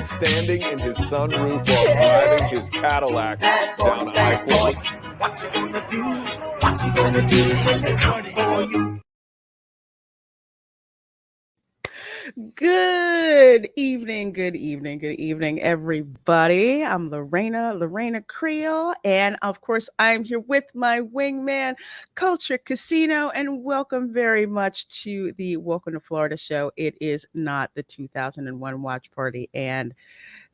man standing in his sunroof while driving his Cadillac down I-40. What you gonna do? What you gonna do when they come for you? Good evening, everybody. I'm Lorena Creole, and of course, I'm here with my wingman, Culture Casino, and welcome very much to the Welcome to Florida show. It is not the 2001 watch party, and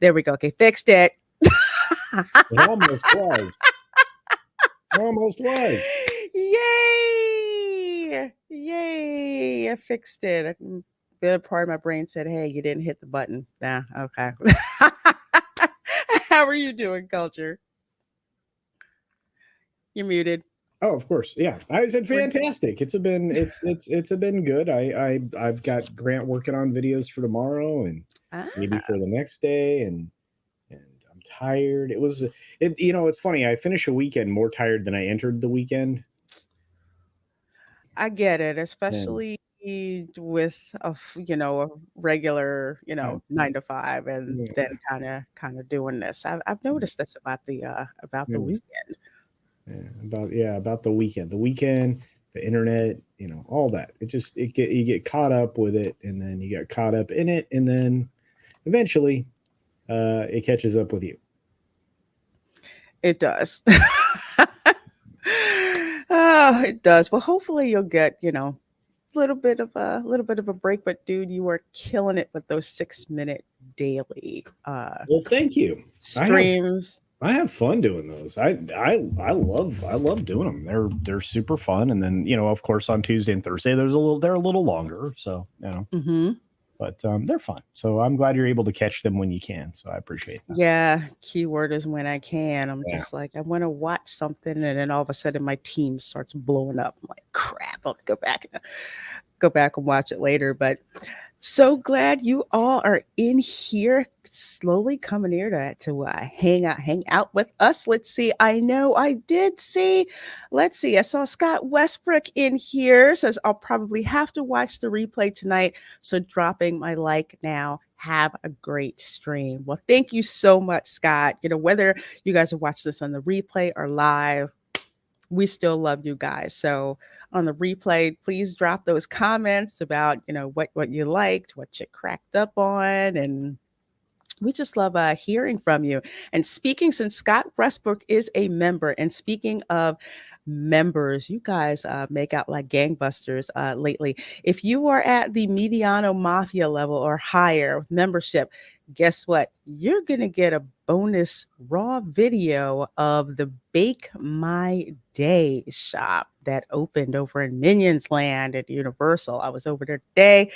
there we go. Okay, fixed it. It almost was. Almost was. Yay! Yay! I fixed it. The other part of my brain said, hey, you didn't hit the button. Nah, okay. How are you doing, Culture? You're muted. Oh, of course. Yeah. I said fantastic. It's been good. I've got Grant working on videos for tomorrow and maybe for the next day, and I'm tired. It's funny. I finish a weekend more tired than I entered the weekend. I get it, especially with a regular 9 to 5, and then kind of doing this. I've noticed this about the weekend. About the weekend. The weekend, the internet, all that. You get caught up with it, and then you get caught up in it, and then eventually it catches up with you. It does. Oh, it does. Well, hopefully you'll get, a little bit of a break. But dude, you are killing it with those 6-minute daily well, thank you. Streams. I have fun doing those. I love doing them. They're super fun. And then, of course, on Tuesday and Thursday, they're a little longer. So, but they're fun. So I'm glad you're able to catch them when you can. So I appreciate that. Yeah. Keyword is when I can. I'm just like, I want to watch something. And then all of a sudden my team starts blowing up. I'm like, crap, I'll go back and watch it later. But so glad you all are in here, slowly coming here to hang out with us. Let's see. I know I did see. Let's see. I saw Scott Westbrook in here. Says I'll probably have to watch the replay tonight. So dropping my like now. Have a great stream. Well, thank you so much, Scott. Whether you guys have watched this on the replay or live, we still love you guys. So on the replay, please drop those comments about, what you liked, what you cracked up on. And we just love hearing from you. And since Scott Westbrook is a member, and speaking of members, you guys make out like gangbusters lately. If you are at the Mediano Mafia level or higher with membership, guess what? You're going to get a bonus raw video of the Bake My Day shop that opened over in Minions Land at Universal. I was over there today.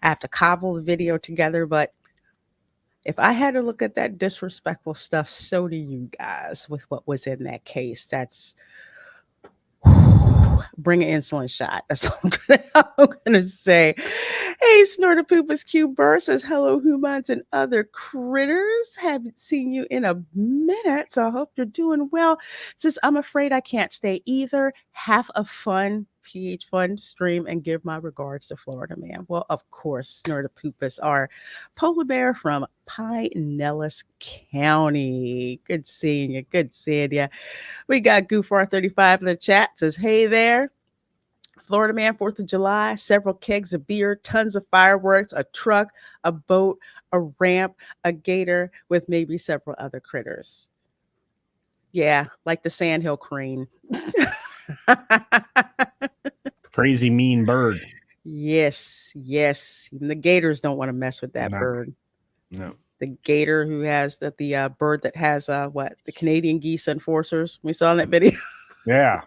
I have to cobble the video together, but if I had to look at that disrespectful stuff, so do you guys with what was in that case. That's bring an insulin shot. That's all I'm gonna say. Hey, Snorter Poopas Q Burr says, hello, humans and other critters. Haven't seen you in a minute, so I hope you're doing well. Says, I'm afraid I can't stay either. Have a fun stream and give my regards to Florida Man. Well, of course, Snorter Poopas, our polar bear from Pinellas County. Good seeing you. We got Goofar35 in the chat. Says, hey there. Florida Man, 4th of July, several kegs of beer, tons of fireworks, a truck, a boat, a ramp, a gator, with maybe several other critters. Yeah, like the Sandhill crane. Crazy mean bird. Yes. Even the gators don't want to mess with that bird. No. The gator who has the bird that has the Canadian geese enforcers. We saw in that video. Yeah.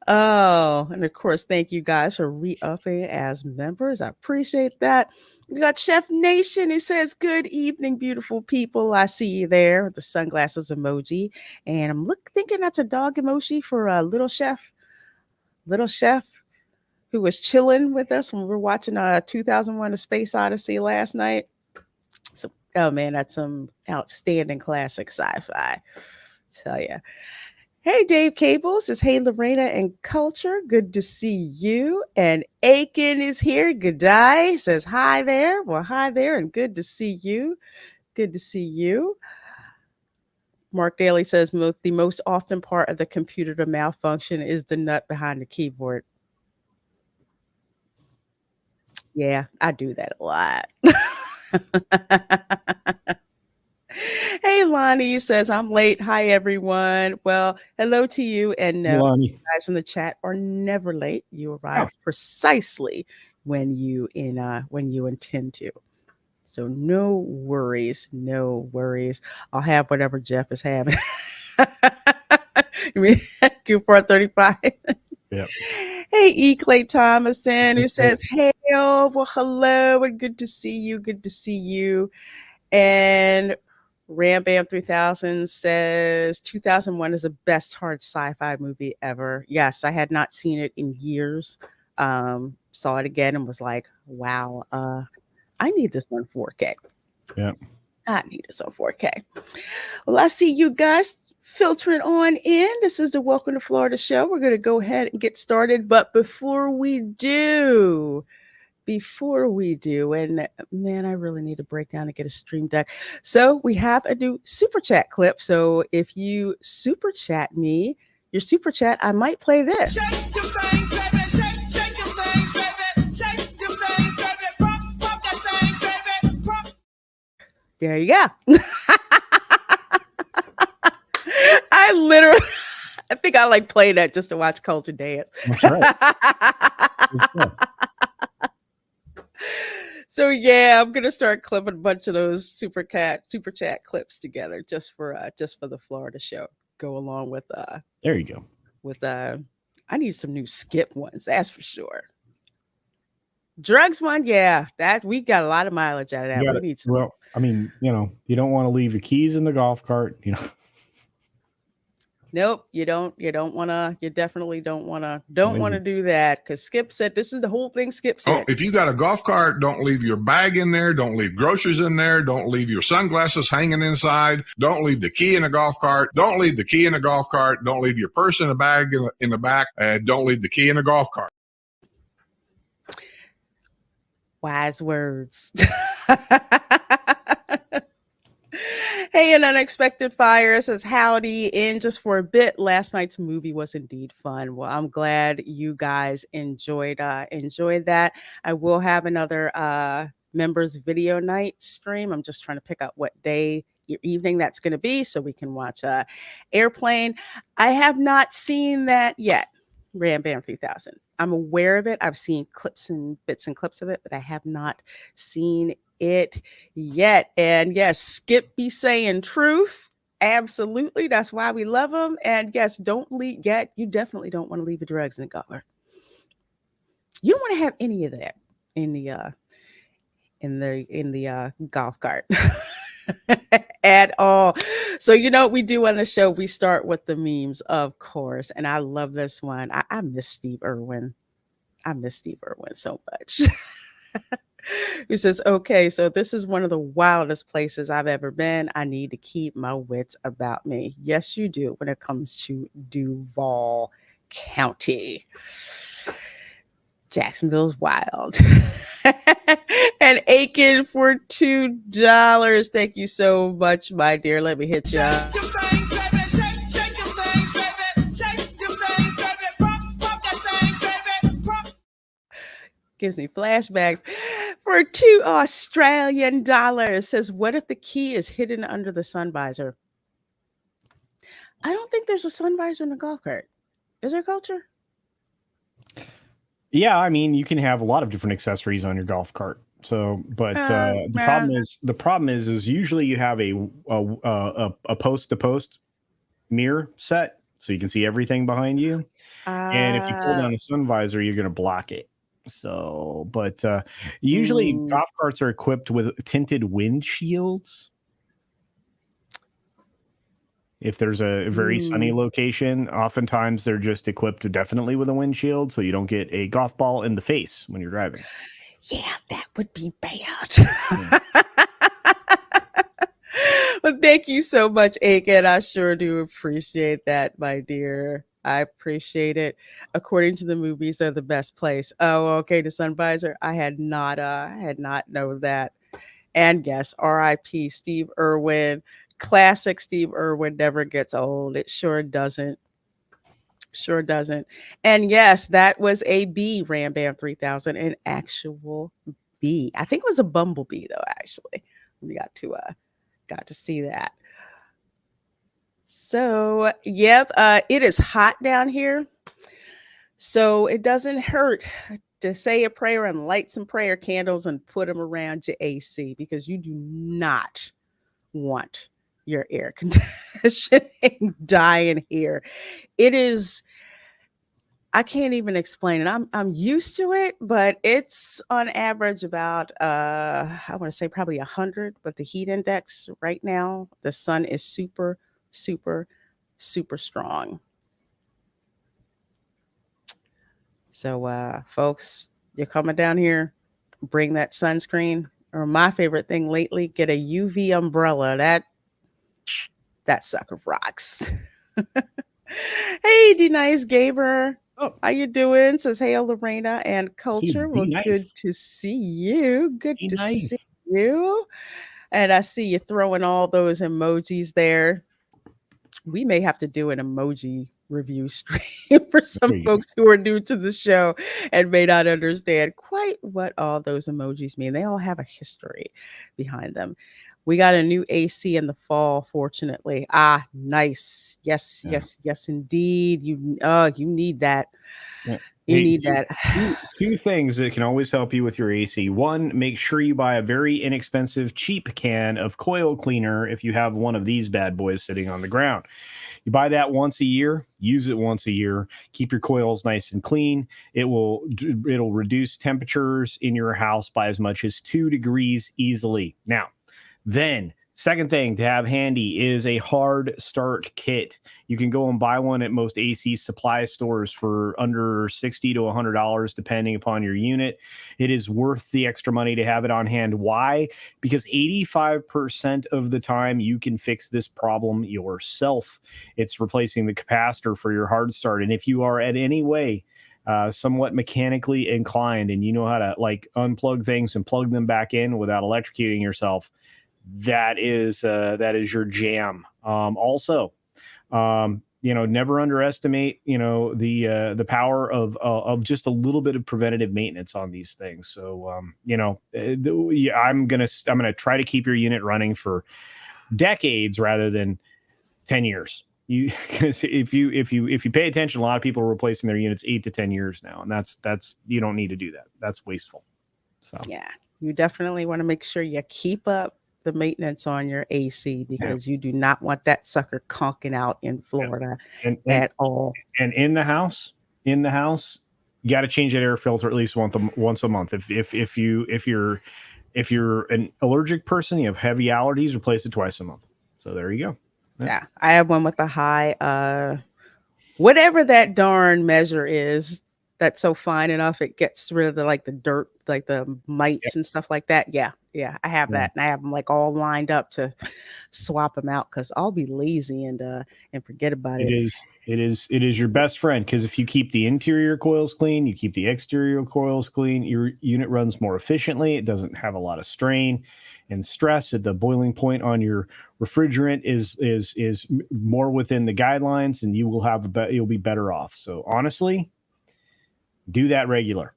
Oh, and of course, thank you guys for re-upping as members. I appreciate that. We got Chef Nation who says, good evening, beautiful people. I see you there with the sunglasses emoji. And I'm thinking that's a dog emoji for Little Chef. Little Chef, who was chilling with us when we were watching 2001 A Space Odyssey last night. So, oh man, that's some outstanding classic sci-fi. Tell you. Hey, Dave Cable says, hey, Lorena and Culture. Good to see you. And Aiken is here. G'day says, hi there. Well, hi there, and good to see you. Good to see you. Mark Daly says, the most often part of the computer to malfunction is the nut behind the keyboard. Yeah, I do that a lot. Hey, Lonnie says, I'm late. Hi, everyone. Well, hello to you. And no, Lonnie. guys in the chat are never late. You arrive precisely when you intend to. So no worries, no worries. I'll have whatever Jeff is having. You mean Q435? Yep. Hey, E. Clay Thomason, who says, hey, well, hello, and good to see you. Good to see you. And Rambam 3000 says 2001 is the best hard sci-fi movie ever. Yes, I had not seen it in years. Saw it again and was like, wow, I need this on 4K. Yeah. I need this on 4K. Well, I see you guys filtering on in. This is the Welcome to Florida show. We're going to go ahead and get started. But before we do, and man, I really need to break down and get a stream deck. So we have a new super chat clip. So if you super chat me, your super chat, I might play this. Shake your thing, baby. Shake your thing, baby. Shake your thing, baby. Pop that thing, baby. Pop. There you go. I think I like playing that just to watch Culture dance. That's right. So yeah, I'm gonna start clipping a bunch of those super chat clips together just for the Florida show. Go along with there you go. With I need some new skip ones, that's for sure. Drugs one, yeah, that we got a lot of mileage out of that. We need some. Well, I mean, you don't want to leave your keys in the golf cart, Nope, you definitely don't want to do that, because Skip said this is the whole thing. Skip said, if you got a golf cart, don't leave your bag in there, don't leave groceries in there, don't leave your sunglasses hanging inside, don't leave the key in the golf cart, don't leave the key in the golf cart, don't leave your purse in the bag in the back, and don't leave the key in the golf cart. Wise words. Hey, an unexpected fire says, howdy, in just for a bit. Last night's movie was indeed fun. Well, I'm glad you guys enjoyed that. I will have another members video night stream. I'm just trying to pick out what day your evening that's going to be so we can watch Airplane. I have not seen that yet. Ram Bam 3000. I'm aware of it. I've seen bits and clips of it, but I have not seen it yet. And yes, Skip be saying truth. Absolutely. That's why we love them. And yes, don't leave yet. You definitely don't want to leave the drugs in the car. You don't want to have any of that in the golf cart. At all. So you know what we do on the show? We start with the memes, of course. And I love this one. I miss Steve Irwin. I miss Steve Irwin so much. Who says, okay, so this is one of the wildest places I've ever been. I need to keep my wits about me. Yes, you do when it comes to Duval County. Jacksonville's wild. And Aiken for $2. Thank you so much, my dear. Let me hit you. Shake your thing, baby. Shake your thing, baby. Shake your thing, baby. Pop that thing, baby. Pop. Gives me flashbacks. For $2 Australian. Says, what if the key is hidden under the sun visor? I don't think there's a sun visor in a golf cart. Is there, Culture? Yeah, I mean, you can have a lot of different accessories on your golf cart. So, but the problem is usually you have a post to post mirror set, so you can see everything behind you. And if you pull down a sun visor, you're going to block it. So, but usually golf carts are equipped with tinted windshields. If there's a very sunny location, oftentimes they're just equipped definitely with a windshield, so you don't get a golf ball in the face when you're driving. Yeah, that would be bad. Well, thank you so much, Aiken. I sure do appreciate that, my dear. I appreciate it. According to the movies, they're the best place. Oh, okay. The Sun Visor. I had not known that. And yes, R.I.P. Steve Irwin. Classic Steve Irwin never gets old. It sure doesn't. Sure doesn't. And yes, that was a B, Ram Bam 3000, an actual B. I think it was a bumblebee though, actually. We got to see that. So, yep, it is hot down here. So it doesn't hurt to say a prayer and light some prayer candles and put them around your AC because you do not want your air conditioning dying here. It is, I can't even explain it. I'm used to it, but it's on average about I want to say probably 100, but the heat index right now, the sun is super, super, super strong. So folks, you're coming down here, bring that sunscreen. Or my favorite thing lately, get a UV umbrella. That sucker rocks. Hey, D Nice Gamer. Oh, How you doing? Says hail Lorena and Culture. be Well, nice. good to see you. Good Be to nice. see you. And I see you throwing all those emojis there. We may have to do an emoji review stream for There some you go. folks who are new to the show and may not understand quite what all those emojis mean. They all have a history behind them. We got a new AC in the fall, fortunately. Ah, nice. Yes, Yeah. yes, yes, indeed. You need that. Yeah. You Hey, need two- that. Two things that can always help you with your AC. One, make sure you buy a very inexpensive, cheap can of coil cleaner if you have one of these bad boys sitting on the ground. You buy that once a year, use it once a year, keep your coils nice and clean. It'll reduce temperatures in your house by as much as 2 degrees easily. Now, then second thing to have handy is a hard start kit. You can go and buy one at most AC supply stores for under $60 to $100, depending upon your unit. It is worth the extra money to have it on hand. Why? Because 85% of the time you can fix this problem yourself. It's replacing the capacitor for your hard start. And if you are at any way somewhat mechanically inclined and you know how to like unplug things and plug them back in without electrocuting yourself, that is your jam. Also, never underestimate the power of just a little bit of preventative maintenance on these things. So I'm gonna try to keep your unit running for decades rather than 10 years. If you pay attention, a lot of people are replacing their units 8 to 10 years now, and that's you don't need to do that. That's wasteful. So Yeah, you definitely want to make sure you keep up the maintenance on your AC because you do not want that sucker conking out in Florida at all. And in the house, you got to change that air filter at least once a month. If you're an allergic person, you have heavy allergies, replace it twice a month. So there you go. Yeah, I have one with a high, whatever that darn measure is, that's so fine enough it gets rid of the dirt, like the mites and stuff like that. Yeah, I have that, and I have them like all lined up to swap them out because I'll be lazy and forget about it. It is your best friend because if you keep the interior coils clean, you keep the exterior coils clean, your unit runs more efficiently. It doesn't have a lot of strain and stress at the boiling point on your refrigerant is more within the guidelines, and you will you'll be better off. So honestly, do that regular.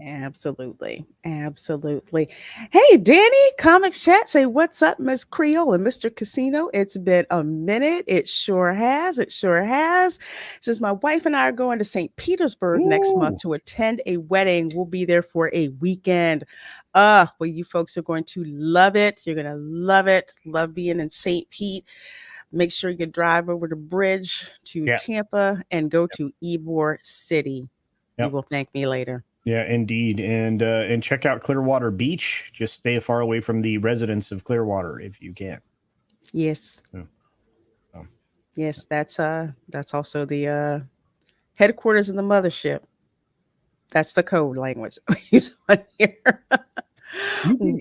Absolutely. Hey, Danny, Comics Chat, say what's up, Miss Creole and Mr. Casino. It's been a minute. It sure has. Since my wife and I are going to St. Petersburg next month to attend a wedding, we'll be there for a weekend. Well, you folks are going to love it. You're going to love it. Love being in St. Pete. Make sure you drive over the bridge to Tampa and go to Ybor City. You will thank me later. Yeah, indeed. And check out Clearwater Beach. Just stay far away from the residents of Clearwater if you can. Yes. Yes, that's also the headquarters of the mothership. That's the code language we use on here.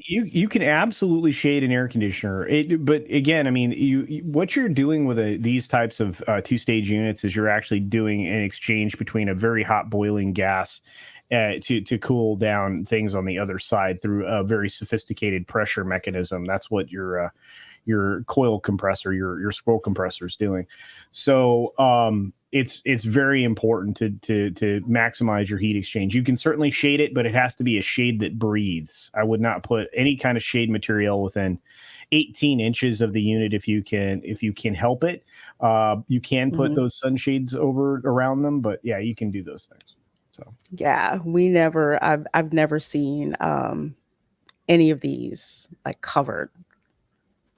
You can absolutely shade an air conditioner. But again, I mean, what you're doing with these types of 2-stage units is you're actually doing an exchange between a very hot boiling gas to cool down things on the other side through a very sophisticated pressure mechanism. That's what your coil compressor, your scroll compressor is doing. So it's very important to maximize your heat exchange. You can certainly shade it, but it has to be a shade that breathes. I would not put any kind of shade material within 18 inches of the unit if you can help it. You can put those sunshades around them, but yeah, you can do those things. So yeah, I've never seen any of these like covered.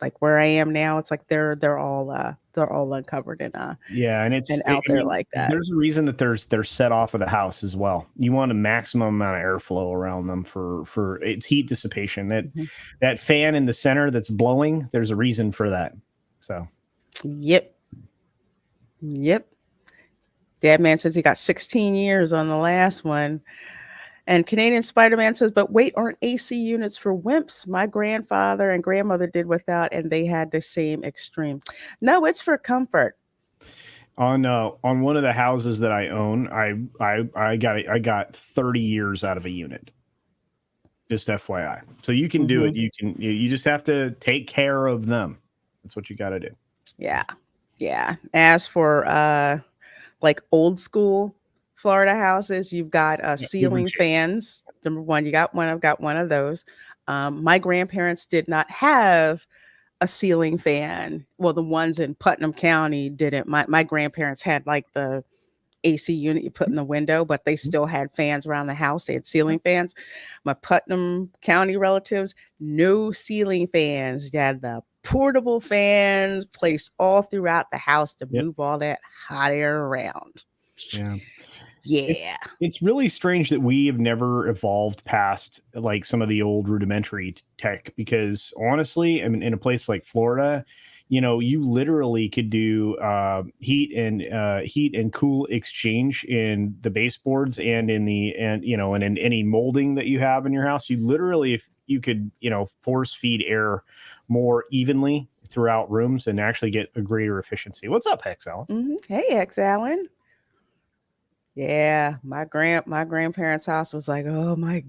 Like where I am now, it's like they're all uncovered and yeah, and it's out there like that. There's a reason that they're set off of the house as well. You want a maximum amount of airflow around them for its heat dissipation. That fan in the center that's blowing, there's a reason for that. So Yep. Dad Man says he got 16 years on the last one. And Canadian Spider-Man says, but wait, aren't AC units for wimps? My grandfather and grandmother did without, and they had the same extreme. No, it's for comfort. On one of the houses that I own, I got 30 years out of a unit. Just FYI. So you can do it. You just have to take care of them. That's what you got to do. Yeah. As for like old school Florida houses, you've got ceiling fans. Number one, you got one. I've got one of those. My grandparents did not have a ceiling fan. Well, the ones in Putnam County didn't. My grandparents had like the AC unit you put in the window, but they still had fans around the house. They had ceiling fans. My Putnam County relatives, no ceiling fans. You had the portable fans placed all throughout the house to move all that hot air around. Yeah. It's really strange that we have never evolved past like some of the old rudimentary tech, because honestly, I mean, in a place like Florida, you literally could do heat and cool exchange in the baseboards and in any molding that you have in your house. You literally, if you could, force feed air more evenly throughout rooms and actually get a greater efficiency. What's up, Hex Allen? Hey, Hex Allen. Yeah, my grandparents' house was like, oh my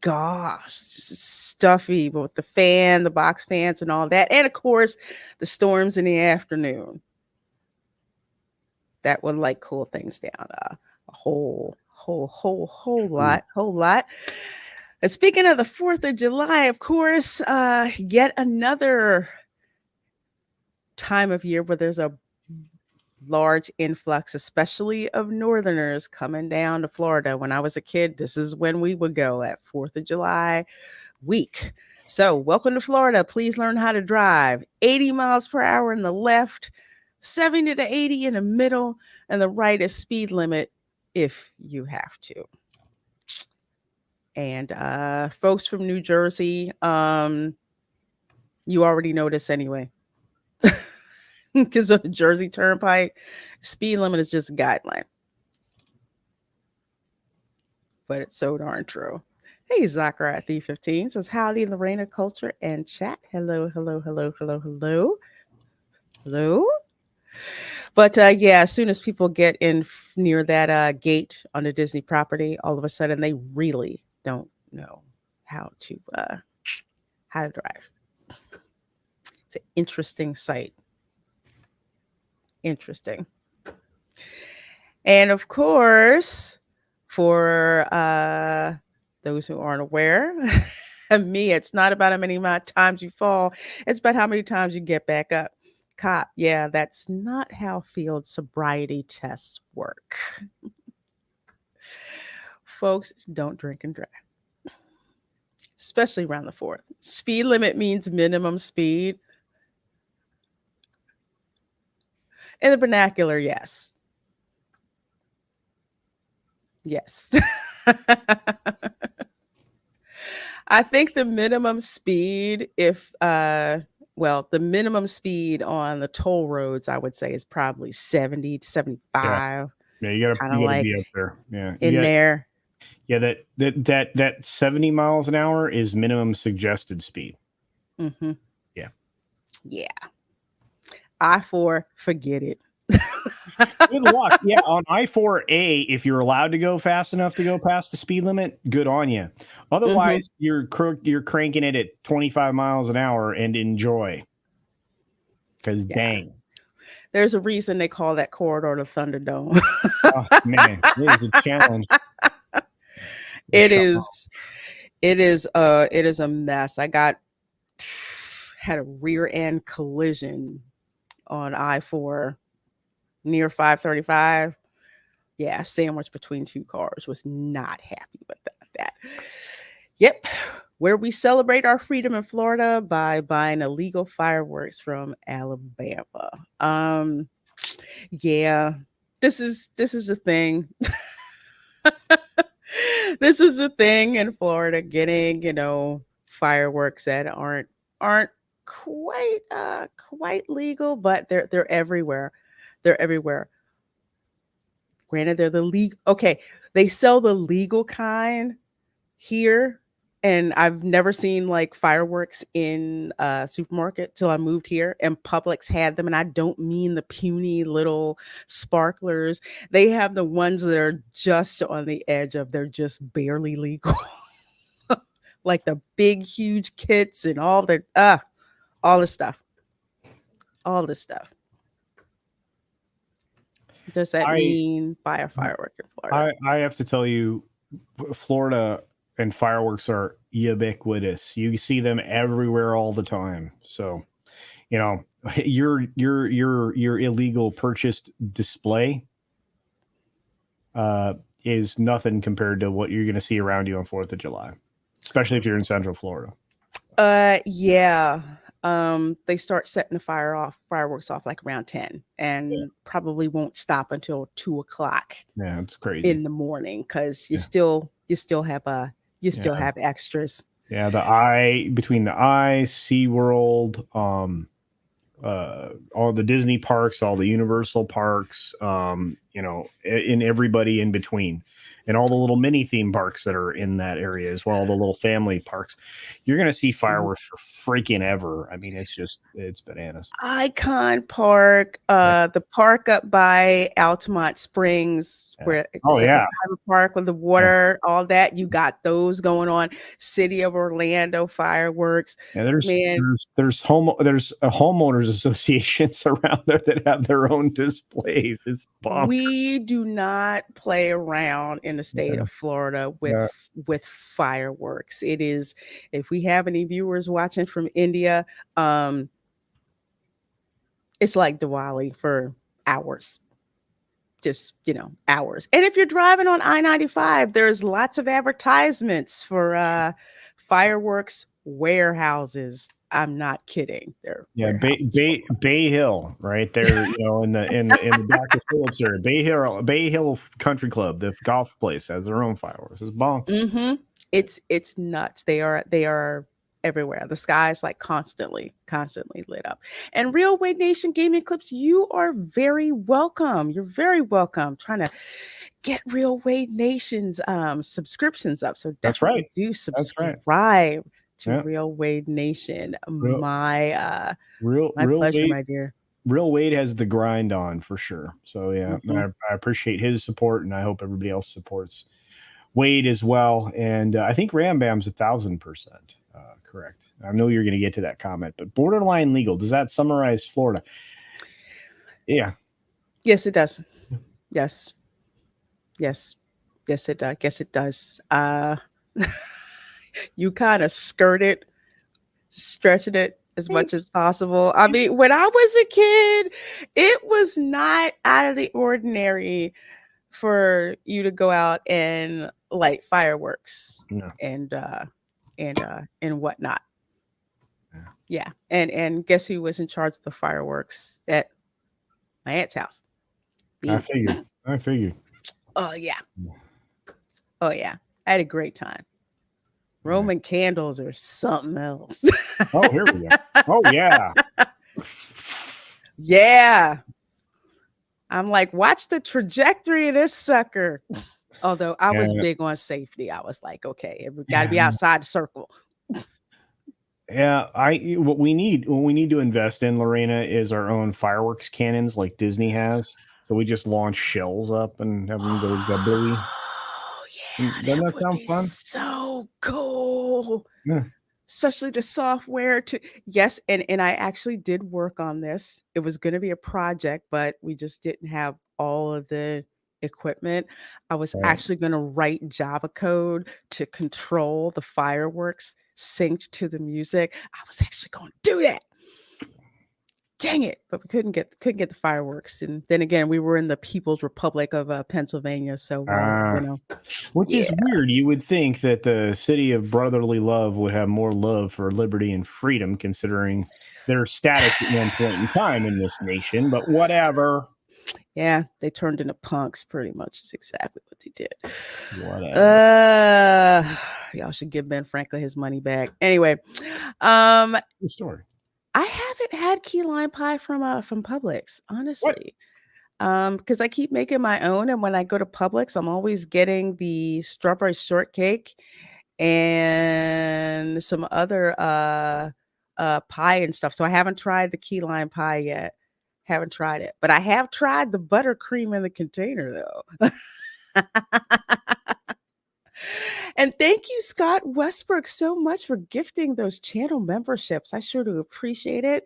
gosh, stuffy, but with the fan, the box fans and all that. And of course, the storms in the afternoon. That would like cool things down a whole lot. And speaking of the 4th of July, of course, yet another time of year where there's a large influx, especially of Northerners coming down to Florida. When I was a kid, this is when we would go at 4th of July week. So welcome to Florida. Please learn how to drive. 80 miles per hour in the left, 70 to 80 in the middle, and the right is speed limit if you have to. And folks from New Jersey, you already know this anyway. Because on the Jersey Turnpike, speed limit is just a guideline. But it's so darn true. Hey, Zachary at 315 says, howdy in the rain of culture and chat. Hello. But yeah, as soon as people get in near that gate on the Disney property, all of a sudden they really don't know how to drive. It's an interesting sight. Interesting. And of course, for those who aren't aware, me, it's not about how many times you fall. It's about how many times you get back up. Cop, yeah, that's not how field sobriety tests work. Folks, don't drink and drive. Especially around the 4th. Speed limit means minimum speed. In the vernacular, yes. I think the minimum speed, the minimum speed on the toll roads, I would say, is probably 70 to 75. Yeah, you gotta be up there. Yeah. There. Yeah, that 70 miles an hour is minimum suggested speed. Mm-hmm. Yeah. Yeah. I-4, forget it. Good luck. Yeah, on I-4A, if you're allowed to go fast enough to go past the speed limit, good on you. Otherwise, you're cranking it at 25 miles an hour and enjoy. Because dang. There's a reason they call that corridor the Thunderdome. Oh, man, it is a challenge. It is a mess. I had a rear end collision on I-4 near 535. Yeah, sandwiched between two cars. Was not happy with that. Yep. Where we celebrate our freedom in Florida by buying illegal fireworks from Alabama. Yeah, this is a thing. This is a thing in Florida, getting, fireworks that aren't quite legal, but they're everywhere. They're everywhere. Granted, they're the legal. Okay, they sell the legal kind here, and I've never seen like fireworks in a supermarket till I moved here, and Publix had them. And I don't mean the puny little sparklers. They have the ones that are just on the edge of, they're just barely legal. Like the big, huge kits and all this stuff. All this stuff. Does that mean buy a firework in Florida? I have to tell you, Florida and fireworks are ubiquitous. You see them everywhere all the time. So, your illegal purchased display is nothing compared to what you're going to see around you on 4th of July, especially if you're in Central Florida. Yeah. They start setting the fireworks off like around 10, and probably won't stop until 2:00. Yeah, it's crazy in the morning, because you still have extras. Yeah, between the SeaWorld, all the Disney parks, all the Universal parks, and everybody in between, and all the little mini theme parks that are in that area as well, the little family parks. You're going to see fireworks for freaking ever. I mean, it's bananas. Icon Park, the park up by Altamont Springs, where it's a private park with the water, all that. You got those going on. City of Orlando fireworks. Yeah, there's homeowners associations around there that have their own displays. It's bonkers. We do not play around in the state of Florida with fireworks. It is, if we have any viewers watching from India, it's like Diwali for hours. Just, hours. And if you're driving on I-95, there's lots of advertisements for fireworks warehouses. I'm not kidding. Bay Hill, right there, in the Dr. Phillips area. Bay Hill Country Club, the golf place, has their own fireworks. It's bonkers. Mm-hmm. It's nuts. They are everywhere. The sky is like constantly lit up. And Real Wade Nation Gaming Clips, you are very welcome. You're very welcome. Trying to get Real Wade Nation's subscriptions up. So definitely do subscribe to Real Wade Nation. My pleasure, Wade, my dear. Real Wade has the grind on for sure. So I appreciate his support, and I hope everybody else supports Wade as well. And I think Rambam's 1,000% correct. I know you're going to get to that comment, but borderline legal, does that summarize Florida? Yeah. Yes, it does. Yes, it does. Guess it does. You kind of skirted, stretching it as much as possible. I mean, when I was a kid, it was not out of the ordinary for you to go out and light fireworks and whatnot. Yeah. And guess who was in charge of the fireworks at my aunt's house? I figured. Oh yeah. I had a great time. Roman candles are something else. Oh, here we go. Oh yeah. Yeah. I'm like, watch the trajectory of this sucker. Although I was And big on safety. I was like, okay, we got to yeah, be outside the circle. yeah, what we need to invest in, Lorena, is our own fireworks cannons like Disney has. So we just launch shells up and have them go gabooey. Oh, yeah, Doesn't that that would sound be fun? so cool. Yeah. Especially the software to yes, and I actually did work on this. It was going to be a project, but we just didn't have all of the equipment. I was Right. actually going to write Java code to control the fireworks synced to the music. I was actually going to do that. Dang it, but we couldn't get the fireworks. And then again, we were in the People's Republic of Pennsylvania, so Ah, which yeah. is weird. You would think that the city of brotherly love would have more love for liberty and freedom, considering their status at one point in time in this nation. But whatever. Yeah, they turned into punks pretty much is exactly what they did. Whatever. Y'all should give Ben Franklin his money back. Anyway, um, Good story. I haven't had key lime pie from Publix, What? honestly. Because I keep making my own, and when I go to Publix, I'm always getting the strawberry shortcake and some other pie and stuff. So I haven't tried the key lime pie yet. Haven't tried it, but I have tried the buttercream in the container though. And thank you, Scott Westbrook, so much for gifting those channel memberships. I sure do appreciate it.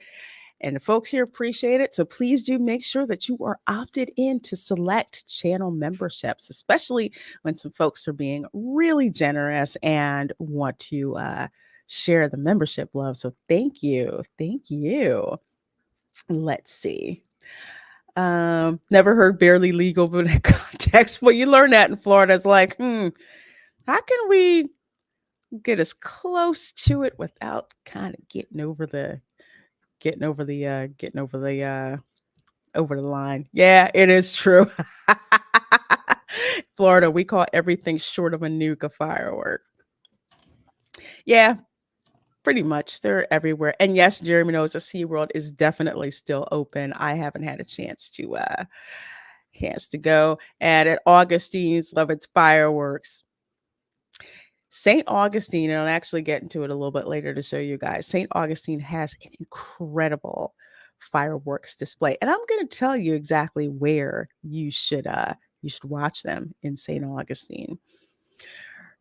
And the folks here appreciate it. So please do make sure that you are opted in to select channel memberships, especially when some folks are being really generous and want to share the membership love. So thank you. Thank you. Let's see. Never heard barely legal, but in context. Well, you learn that in Florida. It's like, how can we get as close to it without kind of getting over the line? Yeah, it is true. Florida, we call everything short of a nuke a firework. Yeah, pretty much. They're everywhere. And yes, Jeremy knows the SeaWorld is definitely still open. I haven't had a chance to go. And at Augustine's, love its fireworks. St. Augustine, and I'll actually get into it a little bit later to show you guys. St. Augustine has an incredible fireworks display, and I'm going to tell you exactly where you should watch them in St. Augustine.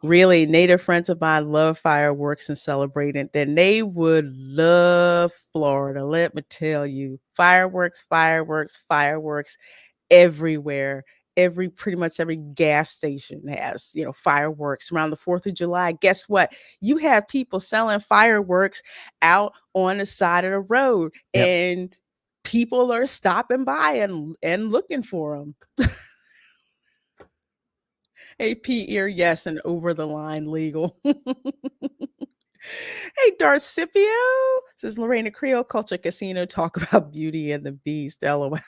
Really, Native friends of mine love fireworks and celebrate it, and they would love Florida. Let me tell you, fireworks everywhere. Pretty much every gas station has, fireworks around the 4th of July. Guess what? You have people selling fireworks out on the side of the road, Yep. and people are stopping by and looking for them. AP ear, yes, and over the line legal. Hey, Darcipio, says Lorena, Creole Culture Casino, talk about Beauty and the Beast. LOL.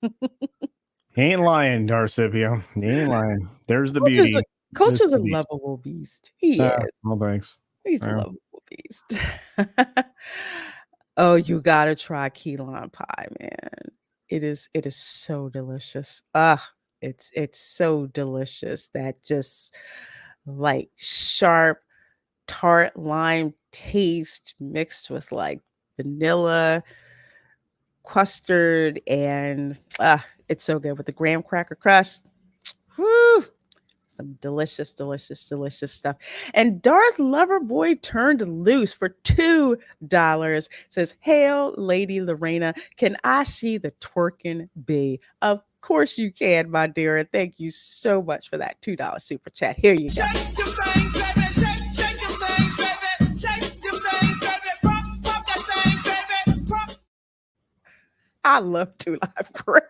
He ain't lying, Darcipio. He ain't lying. There's the Culture's beauty. Culture's a the beast. lovable beast. He Ah, is. well, thanks. He's a Yeah. lovable beast. Oh, you gotta try key lime pie, man. It is so delicious. It's so delicious. That just like sharp, tart lime taste mixed with like vanilla, custard, and it's so good with the graham cracker crust. Woo! Some delicious stuff. And Darth Loverboy turned loose for $2. Says, "Hail, Lady Lorena, can I see the twerking bee?" Of course you can, my dear. And thank you so much for that $2 super chat. Here you go. Shake your thing, baby. Shake your thing, baby. Shake your thing, baby. Pop that thing, baby. Pop. I love 2 Live Crew.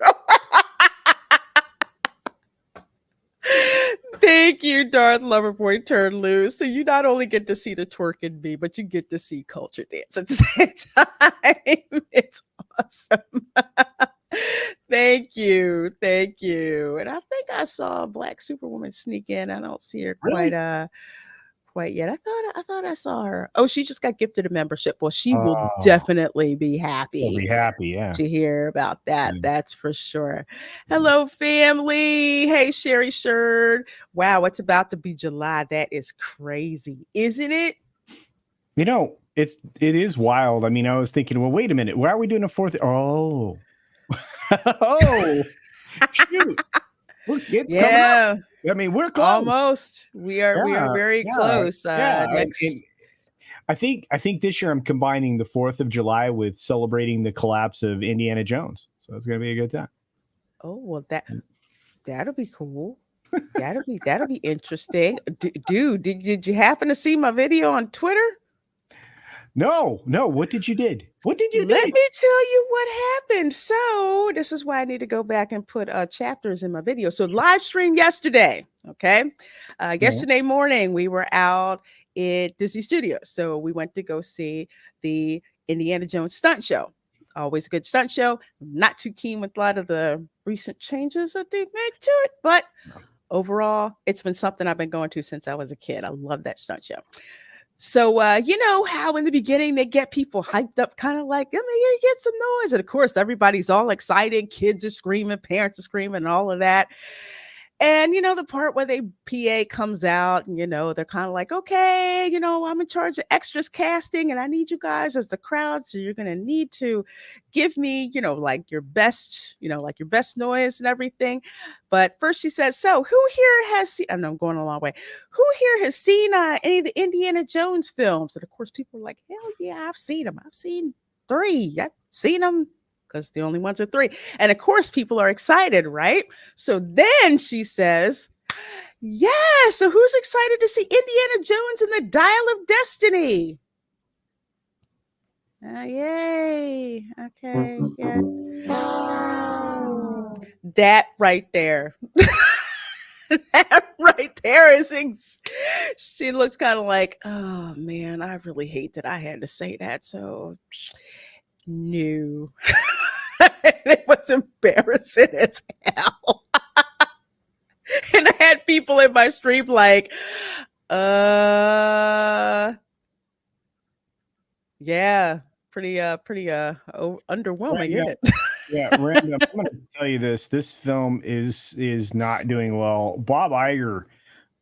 Thank you, Darth Loverboy turned loose. So you not only get to see the twerking bee, but you get to see culture dance at the same time. It's awesome. Thank you. And I think I saw Black Superwoman sneak in. I don't see her Really? quite yet. I thought I saw her. Oh, she just got gifted a membership. Well, she will Oh, definitely be she'll happy be happy. Yeah. to hear about that. Mm. That's for sure. Hello, family. Hey, Sherry Sherd. Wow, it's about to be July. That is crazy, isn't it? You know, it is wild. I mean, I was thinking, well, wait a minute. Why are we doing a 4th? Oh, oh, shoot. It's coming up. Yeah, I mean, we're close. almost. We are Yeah, very yeah, close. yeah. Next. And I think this year I'm combining the 4th of July with celebrating the collapse of Indiana Jones. So it's going to be a good time. Oh well, that'll be cool. That'll be interesting. Dude, did you happen to see my video on Twitter? No. What did you did? What did you Let do? me tell you what happened. So this is why I need to go back and put chapters in my video. So live stream yesterday. Okay. Yesterday morning, we were out at Disney Studios. So we went to go see the Indiana Jones stunt show. Always a good stunt show. Not too keen with a lot of the recent changes that they've made to it, but overall, it's been something I've been going to since I was a kid. I love that stunt show. So, you know how in the beginning they get people hyped up, kind of like, let me hear you get some noise. And of course, everybody's all excited. Kids are screaming, parents are screaming, and all of that. And, you know, the part where they PA comes out and, you know, they're kind of like, okay, you know, I'm in charge of extras casting and I need you guys as the crowd. So you're going to need to give me, you know, like your best noise and everything. But first she says, so who here has seen, I know I'm going a long way. Who here has seen any of the Indiana Jones films? And of course, people are like, hell yeah, I've seen them. I've seen 3. I've seen them. Because the only ones are 3. And of course, people are excited, right? So then she says, yeah, so who's excited to see Indiana Jones and the Dial of Destiny? Yay. Okay. Yeah. That right there. That right there is she looked kind of like, oh man, I really hate that I had to say that. So no. It was embarrassing as hell. And I had people in my stream like, yeah, pretty underwhelming, isn't it? Yeah, Random, I'm going to tell you this. This film is not doing well. Bob Iger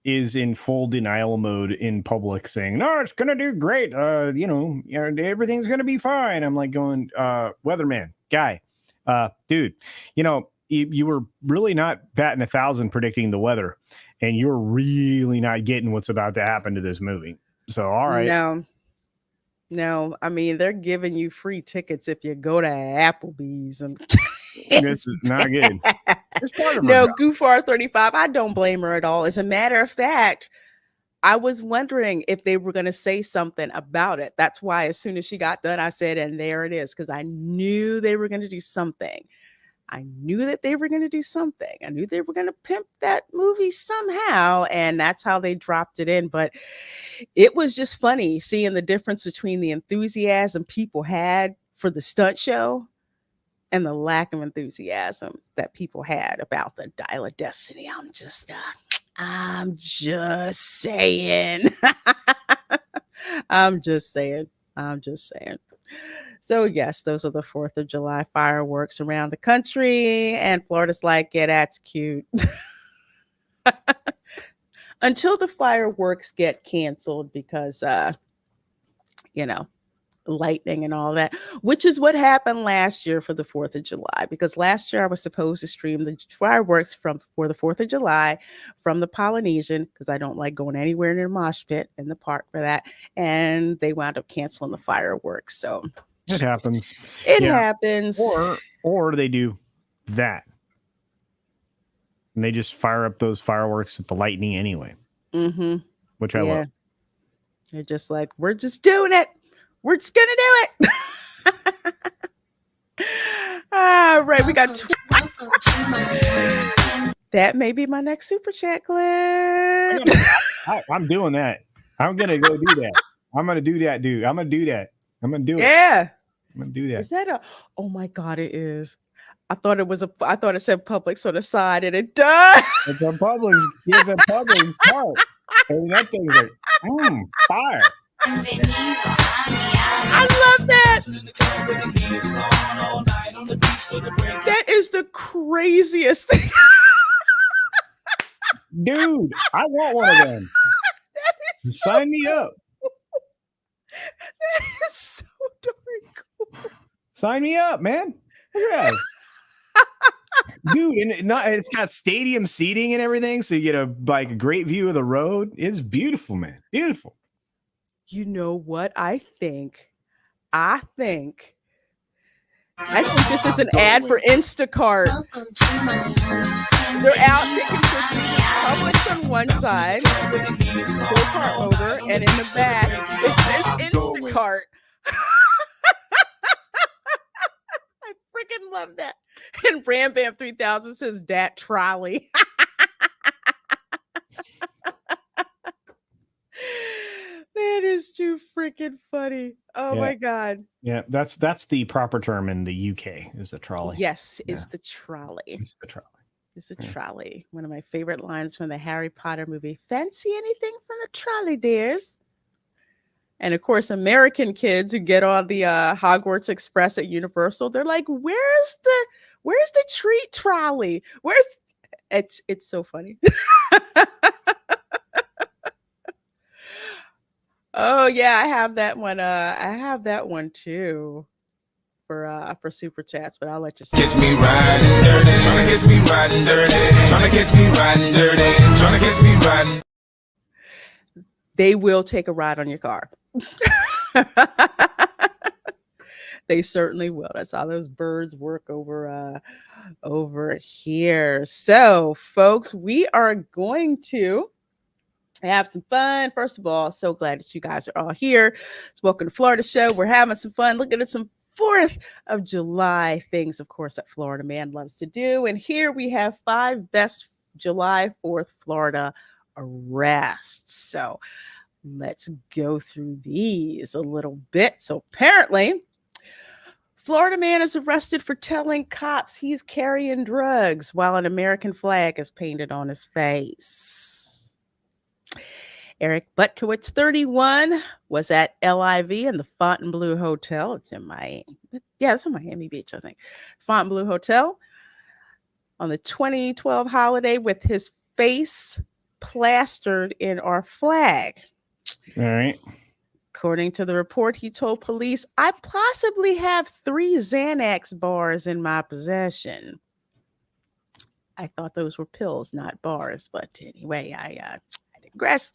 is in full denial mode in public, saying, no, it's going to do great. You know, everything's going to be fine. I'm like going, weatherman guy, dude, you know, you were really not batting 1,000 predicting the weather, and you're really not getting what's about to happen to this movie. So, all right. No, I mean, they're giving you free tickets if you go to Applebee's. And this is not good. It's part of no, Goofar 35. I don't blame her at all. As a matter of fact, I was wondering if they were going to say something about it. That's why as soon as she got done, I said, and there it is, because I knew they were going to do something. I knew that they were going to do something. I knew they were going to pimp that movie somehow, and that's how they dropped it in. But it was just funny seeing the difference between the enthusiasm people had for the stunt show and the lack of enthusiasm that people had about the Dial of Destiny. I'm just saying. I'm just saying. So yes, those are the 4th of July fireworks around the country, and Florida's like, yeah, that's cute. Until the fireworks get canceled because, you know, lightning and all that, which is what happened last year for the 4th of July, because last year I was supposed to stream the fireworks for the 4th of July from the Polynesian, because I don't like going anywhere near mosh pit in the park for that, and they wound up canceling the fireworks. So it happens. It happens. Or they do that, and they just fire up those fireworks at the lightning anyway. Mm-hmm. Which I love. They're just like, we're just doing it. We're just gonna do it. All right, we got that may be my next super chat clip. I'm doing that. I'm gonna go do that. I'm gonna do that, dude. I'm gonna do that. I'm gonna do it. Yeah. I'm gonna do that. Is that oh my God, it is. I thought it said Publix on the side, and it does. It's a Publix. It's a Publix part. And that thing's like, fire. I love that. That is the craziest thing. Dude, I want one of them. Sign me up. That is so darn cool. Sign me up, man. Look at that. Dude, and it's got stadium seating and everything, so you get a great view of the road. It's beautiful, man. Beautiful. You know what? I think this is an ad for Instacart. They're out taking pictures of Publix on one side, Go-Kart motor, and in the back, it says Instacart. I freaking love that. And Ram Bam 3000 says Dat Trolley. That is too freaking funny. Oh my God. Yeah, that's the proper term in the UK is a trolley. Yes, it's the trolley. It's the trolley. It's a trolley. One of my favorite lines from the Harry Potter movie. Fancy anything from the trolley, dears? And of course, American kids who get on the Hogwarts Express at Universal, they're like, "Where's the treat trolley? It's so funny." Oh yeah, I have that one. I have that one too for super chats, but I'll let you see. Catch me riding dirty, tryna catch me riding dirty, tryna catch me riding dirty, tryna catch me riding. They will take a ride on your car. They certainly will. That's how those birds work over here. So, folks, we are going to have some fun. First of all, so glad that you guys are all here. It's Welcome to Florida Show. We're having some fun looking at some 4th of July things, of course, that Florida man loves to do. And here we have 5 best July 4th Florida arrests. So let's go through these a little bit. So apparently, Florida man is arrested for telling cops he's carrying drugs while an American flag is painted on his face. Eric Butkowitz, 31, was at LIV in the Fontainebleau Hotel. It's in Miami. Yeah, it's in Miami Beach, I think. Fontainebleau Hotel on the 2012 holiday with his face plastered in our flag. All right. According to the report, he told police, "I possibly have 3 Xanax bars in my possession." I thought those were pills, not bars. But anyway, I digress.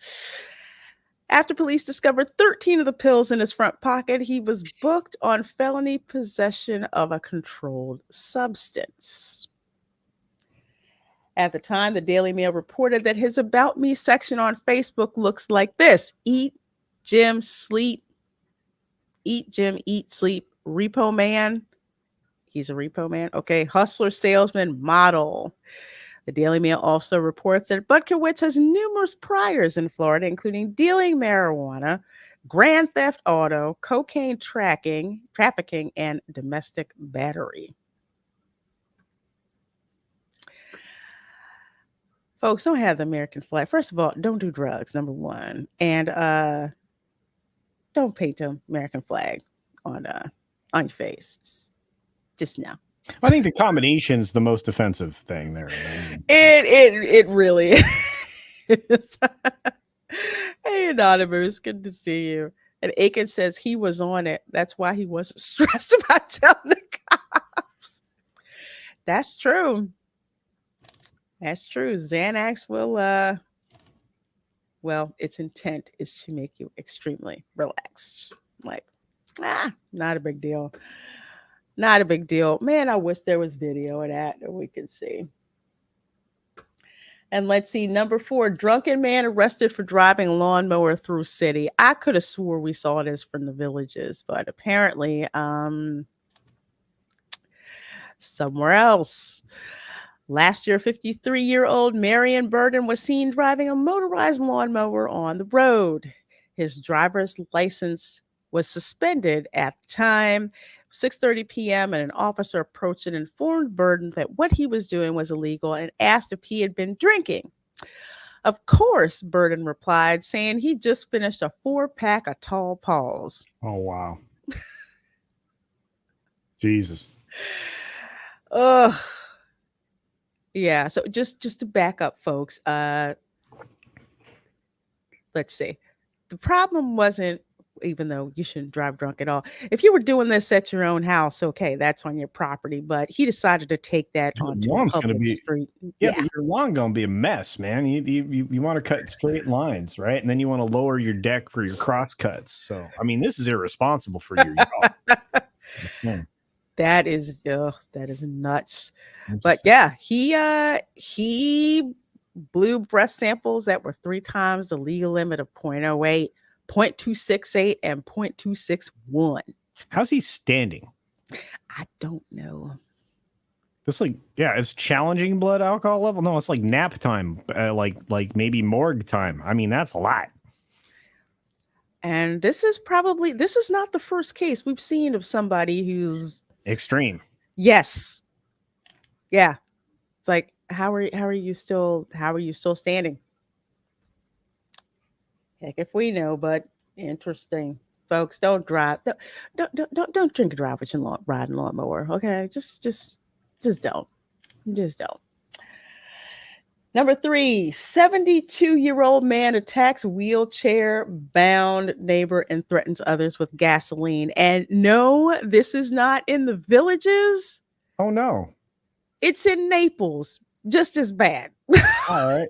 After police discovered 13 of the pills in his front pocket, he was booked on felony possession of a controlled substance. At the time, the Daily Mail reported that his About Me section on Facebook looks like this: eat, gym, sleep, eat, gym, eat, sleep, repo man. He's a repo man. Okay. Hustler, salesman, model. The Daily Mail also reports that Butkowitz has numerous priors in Florida, including dealing marijuana, grand theft auto, cocaine trafficking, and domestic battery. Folks, don't have the American flag. First of all, don't do drugs, number one. And don't paint the American flag on your face. Just no. I think the combination's the most offensive thing there. It really is. Hey, Anonymous, good to see you. And Aiken says he was on it. That's why he wasn't stressed about telling the cops. That's true. That's true. Xanax will, well, its intent is to make you extremely relaxed. Like, not a big deal. Not a big deal. Man, I wish there was video of that we could see. And let's see, number 4, drunken man arrested for driving lawnmower through city. I could have swore we saw this from the Villages, but apparently somewhere else. Last year, 53-year-old Marion Burden was seen driving a motorized lawnmower on the road. His driver's license was suspended at the time. 6:30 p.m. and an officer approached and informed Burden that what he was doing was illegal and asked if he had been drinking. Of course, Burden replied, saying he just finished a 4-pack of Tall Paws. Oh wow. Jesus. Ugh. Yeah, so just to back up, folks, let's see. The problem wasn't, even though you shouldn't drive drunk at all. If you were doing this at your own house, okay, that's on your property. But he decided to take that Your onto a lawn's gonna public be- street. Yeah, but your lawn gonna be a mess, man. You want to cut straight lines, right? And then you want to lower your deck for your cross cuts. So I mean, this is irresponsible for your yard. Just saying. that is nuts. I'm But just- yeah, he blew breath samples that were 3 times the legal limit of 0.08, 0.268, and 0.261. how's he standing? I don't know. It's like, yeah, it's challenging blood alcohol level. No, it's like nap time, like maybe morgue time. I mean, that's a lot. And this is not the first case we've seen of somebody who's Extreme. yes. Yeah. It's like, how are you still standing? Heck if we know, but interesting. Folks, don't drive. Don't drink and drive with your riding lawnmower. Okay. Just don't. Just don't. Number 3, 72-year-old man attacks wheelchair-bound neighbor and threatens others with gasoline. And no, this is not in the Villages. Oh no. It's in Naples. Just as bad. All right.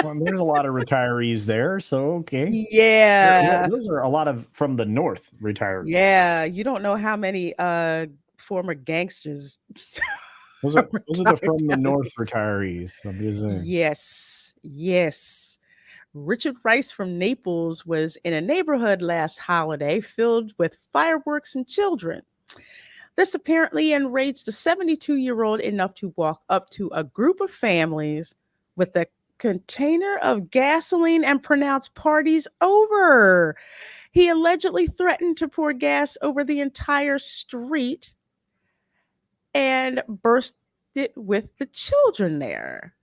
Well, there's a lot of retirees there, so okay. Yeah. Those are a lot of from the north retirees. Yeah. You don't know how many former gangsters. Those are the from the north retirees. I'm just saying. Yes. Richard Rice from Naples was in a neighborhood last holiday filled with fireworks and children. This apparently enraged the 72-year-old enough to walk up to a group of families with a container of gasoline and pronounce parties over. He allegedly threatened to pour gas over the entire street and burst it with the children there.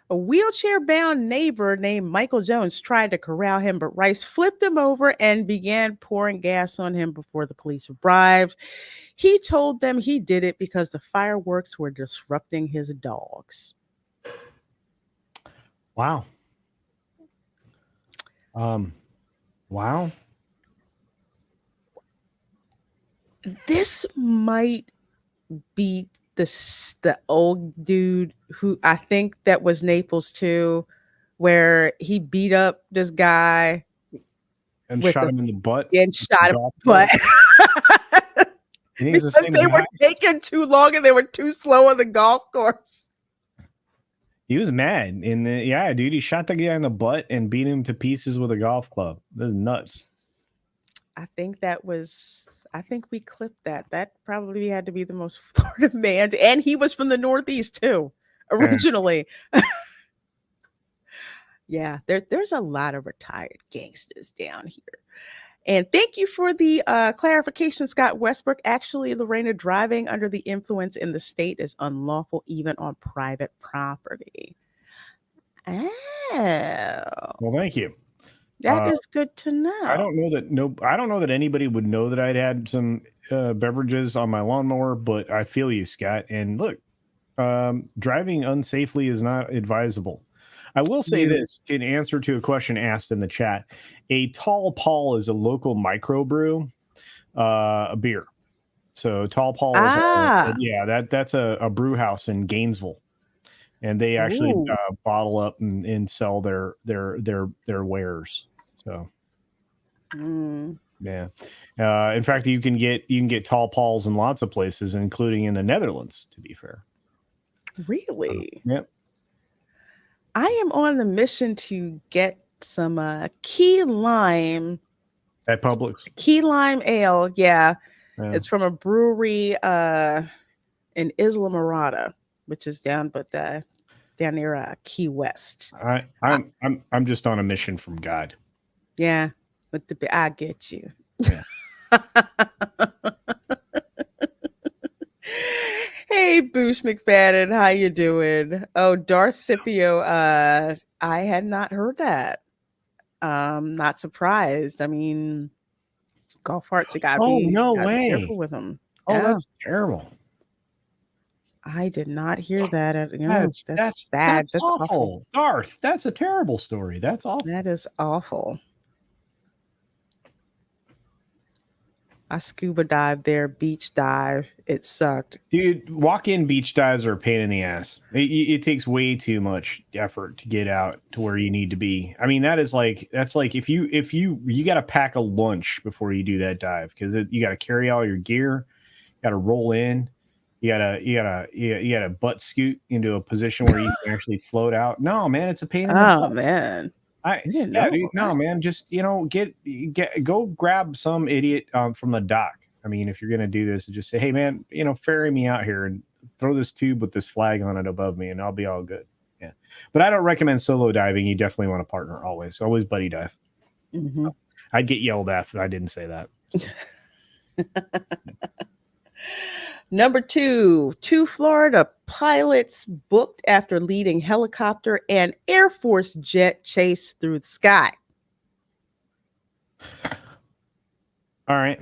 A wheelchair-bound neighbor named Michael Jones tried to corral him, but Rice flipped him over and began pouring gas on him before the police arrived. He told them he did it because the fireworks were disrupting his dogs. Wow. Wow. This might be the old dude who I think that was Naples too, where he beat up this guy And with shot the- him in the butt. and shot him, Golf but club. You think it's the because same they guy? were taking too long and they were too slow on the golf course. He was mad. And yeah, dude, he shot the guy in the butt and beat him to pieces with a golf club. This is nuts. I think we clipped that. That probably had to be the most Florida man. And he was from the Northeast too, originally. Yeah, there's a lot of retired gangsters down here. And thank you for the clarification, Scott Westbrook. Actually, Lorena, driving under the influence in the state is unlawful even on private property. Oh, Well, thank you. that is good to know. I don't know that anybody would know that I'd had some beverages on my lawnmower, but I feel you, Scott. And look, driving unsafely is not advisable. I will say this in answer to a question asked in the chat. A Tall Paul is a local microbrew, a beer. So Tall Paul is that's a brew house in Gainesville. And they actually bottle up and sell their wares. So yeah. In fact, you can get Tall Pauls in lots of places, including in the Netherlands, to be fair. Really? Yep. I am on the mission to get some key lime At Publix. key lime ale. Yeah. Yeah. It's from a brewery in Islamorada, which is down near Key West. I'm just on a mission from God. Yeah, with I get you. Yeah. Hey, Hey, Boosh McFadden, how you doing? Oh, Darth Scipio. I had not heard that. Not surprised. I mean, golf carts, you gotta Oh, be no gotta be way. careful with them. Oh, Yeah, that's terrible. I did not hear that. You know, That's that's bad. That's awful. awful. Darth, that's a terrible story. That's awful. That is awful. I scuba dived there, beach dive. It sucked. Dude, walk-in beach dives are a pain in the ass. It takes way too much effort to get out to where you need to be. I mean, that's like if you got to pack a lunch before you do that dive, because you got to carry all your gear, got to roll in, you gotta butt scoot into a position where you can actually float out. No, man, it's a pain in the Oh butt. man. Dude, no, man, just go grab some idiot from the dock. I mean, if you're gonna do this, just say, hey, man, ferry me out here and throw this tube with this flag on it above me, and I'll be all good. Yeah, but I don't recommend solo diving. You definitely want a partner always buddy dive. Mhm. I'd get yelled at if I didn't say that. Number 2, 2 Florida pilots booked after leading helicopter and Air Force jet chase through the sky. All right.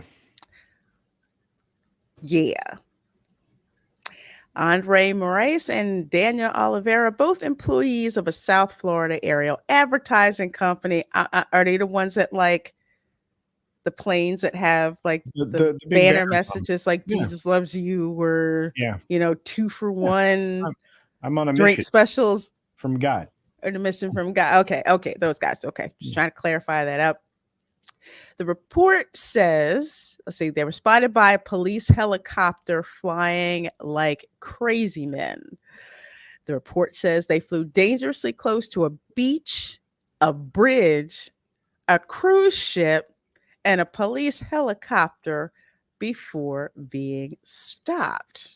Yeah. Andre Moraes and Daniel Oliveira, both employees of a South Florida area advertising company. Are they the ones that like the planes that have like the big banner banner messages like Yeah. Jesus loves you, or Yeah. 2 for 1 I'm on a drink mission specials from God. or the mission from God. Okay, those guys. Okay, just trying to clarify that up. The report says, let's see, they were spotted by a police helicopter flying like crazy men. The report says they flew dangerously close to a beach, a bridge, a cruise ship, and a police helicopter before being stopped.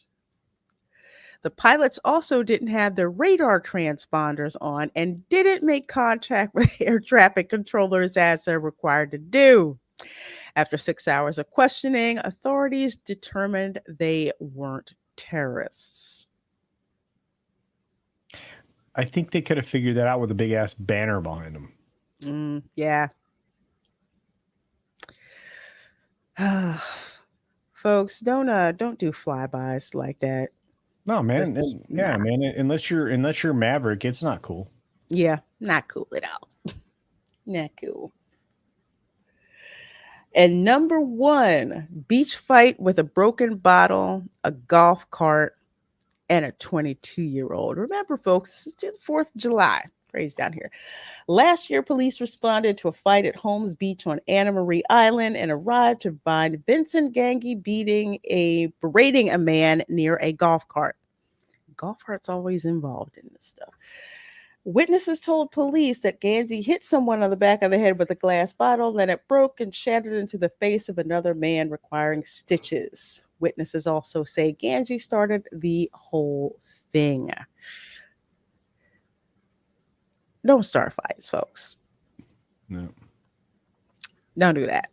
The pilots also didn't have their radar transponders on and didn't make contact with air traffic controllers as they're required to do. After 6 hours of questioning, authorities determined they weren't terrorists. I think they could have figured that out with a big ass banner behind them. Yeah. Folks, don't do flybys like that. No, man. Just Yeah, nah. man. Unless you're Maverick, it's not cool. Yeah, not cool at all. Not cool. And number 1, beach fight with a broken bottle, a golf cart, and a 22-year-old. Remember, folks, this is the 4th of July. Crazy down here. Last year, police responded to a fight at Holmes Beach on Anna Marie Island and arrived to find Vincent Gangi berating a man near a golf cart. Golf cart's always involved in this stuff. Witnesses told police that Gangi hit someone on the back of the head with a glass bottle, then it broke and shattered into the face of another man, requiring stitches. Witnesses also say Gangi started the whole thing. Don't start fights, folks. No. Don't do that.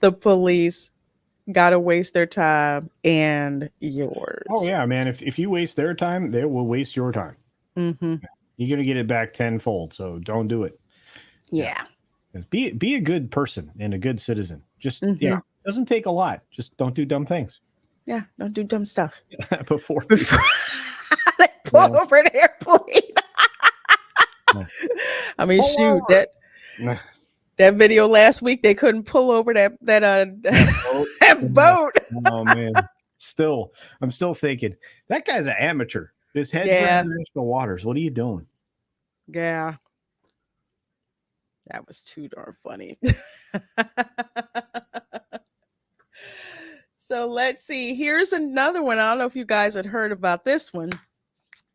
The police gotta waste their time and yours. Oh yeah, man. If you waste their time, they will waste your time. Mm-hmm. You're gonna get it back tenfold. So don't do it. Yeah. Be a good person and a good citizen. Just Mhm. doesn't take a lot. Just don't do dumb things. Yeah. Don't do dumb stuff. Before They pull over an airplane. I mean, Pull shoot, over. that video last week, they couldn't pull over that boat. Oh man. I'm still thinking that guy's an amateur. His head Yeah. for international waters. What are you doing? Yeah. That was too darn funny. So let's see. Here's another one. I don't know if you guys had heard about this one.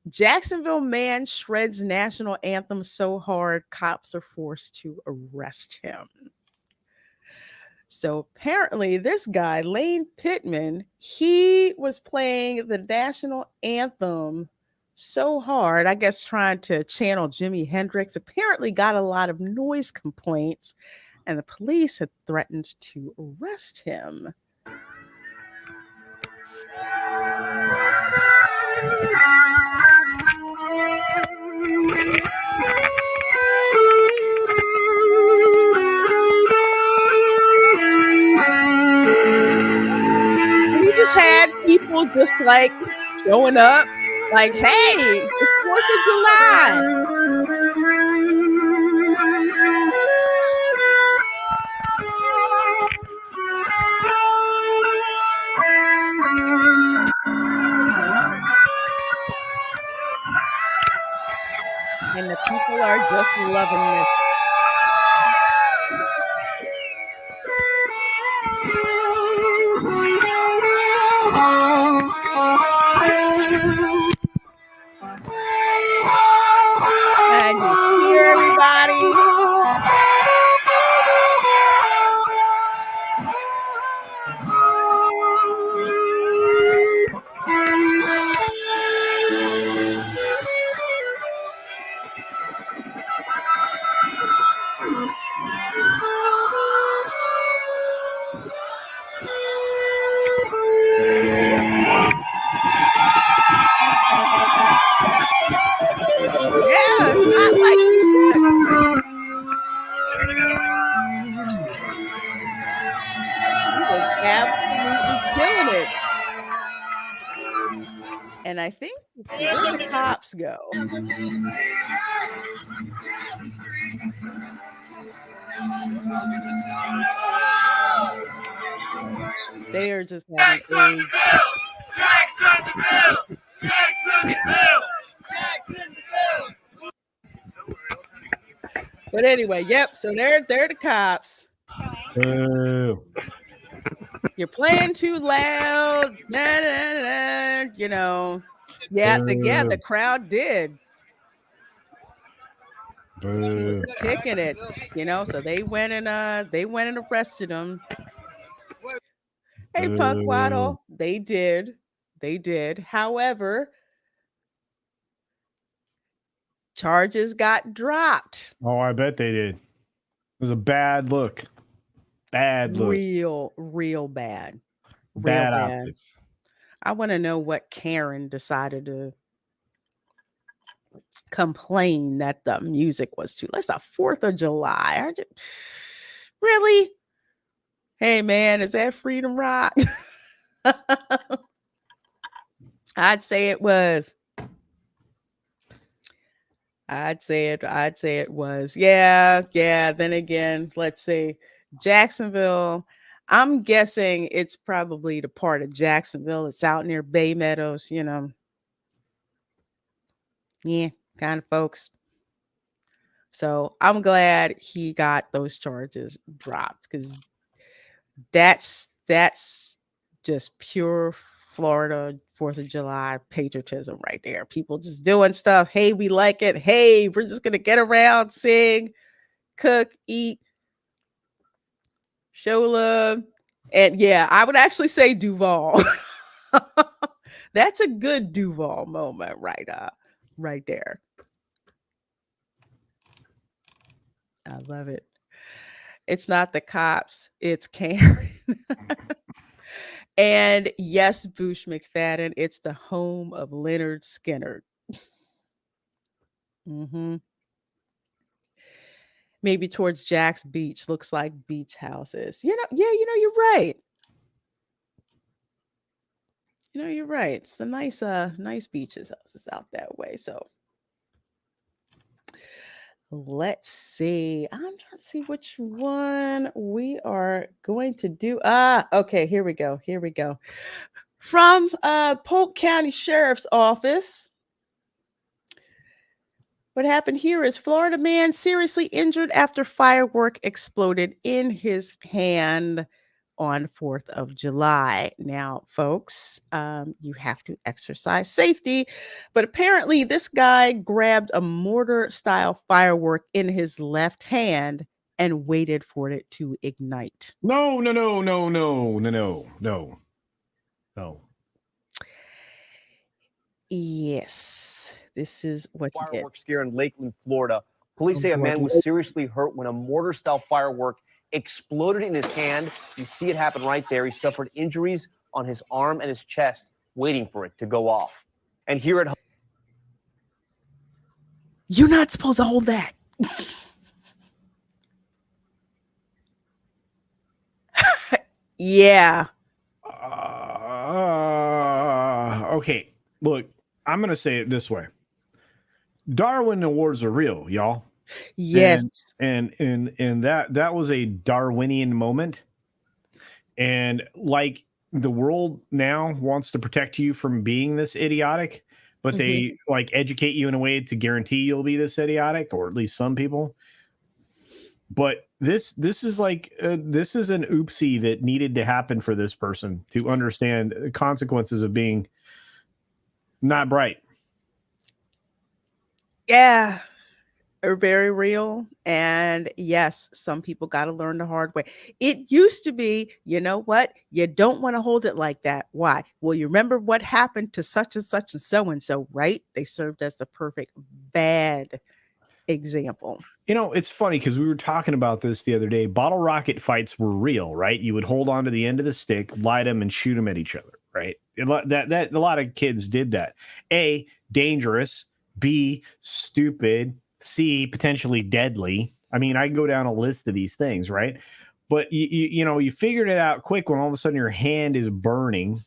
Jacksonville man shreds national anthem so hard, cops are forced to arrest him. So apparently, this guy, Lane Pittman, he was playing the national anthem so hard, I guess trying to channel Jimi Hendrix, apparently got a lot of noise complaints, and the police had threatened to arrest him. just had people just like showing up, like, hey, it's 4th of July. And the people are just loving this. And you hear everybody. Yeah, it's not like he said. He was absolutely killing it. And I think where the cops go. They are just having a But anyway, yep. So they're the cops. Boo. You're playing too loud. Nah, nah, nah, you know. Yeah, the crowd did. He was Boo. kicking it, you know. So they went and arrested him. Hey, Punk Waddle, they did. However, charges got dropped. Oh, I bet they did. It was a bad look. Bad look. Real bad. Bad optics. I want to know what Karen decided to complain that the music was too. That's the 4th of July. Really? Hey man, is that Freedom Rock? I'd say it was. I'd say it was. Yeah. Then again, let's see. Jacksonville. I'm guessing it's probably the part of Jacksonville. It's out near Bay Meadows, you know. Yeah, kind of folks. So I'm glad he got those charges dropped because that's just pure Florida 4th of July patriotism right there. People just doing stuff. Hey, we like it. Hey, we're just gonna get around, sing, cook, eat, show love. And yeah, I would actually say Duval. That's a good Duval moment right there. I love it. It's not the cops, it's Karen. And yes, Boosh McFadden, it's the home of Leonard Skinner. Maybe towards Jack's Beach, looks like beach houses. You're right. You're right. It's the nice beaches houses out that way. So let's see. I'm trying to see which one we are going to do. Okay, here we go. From Polk County Sheriff's Office. What happened here is Florida man seriously injured after firework exploded in his hand on 4th of July. Now, folks, you have to exercise safety, but apparently this guy grabbed a mortar-style firework in his left hand and waited for it to ignite. No. Yes, this is what he did. Fireworks scare in Lakeland, Florida. Police say a man was seriously hurt when a mortar-style firework exploded in his hand. You see it happen right there. He suffered injuries on his arm and his chest, waiting for it to go off. And here at home, you're not supposed to hold that. Yeah. okay, look, I'm gonna say it this way: Darwin Awards are real, y'all. Yes. And that was a Darwinian moment. And like the world now wants to protect you from being this idiotic, but they like educate you in a way to guarantee you'll be this idiotic, or at least some people. But this is like this is an oopsie that needed to happen for this person to understand the consequences of being not bright. Yeah. Are very real. And yes, some people got to learn the hard way. It used to be, you know what? You don't want to hold it like that. Why? Well, you remember what happened to such and such and so, right? They served as the perfect bad example. You know, it's funny because we were talking about this the other day. Bottle rocket fights were real, right? You would hold on to the end of the stick, light them, and shoot them at each other, right? That a lot of kids did that. A, dangerous. B, stupid. C, potentially deadly. I mean, I can go down a list of these things, right? But you know, you figured it out quick when all of a sudden your hand is burning,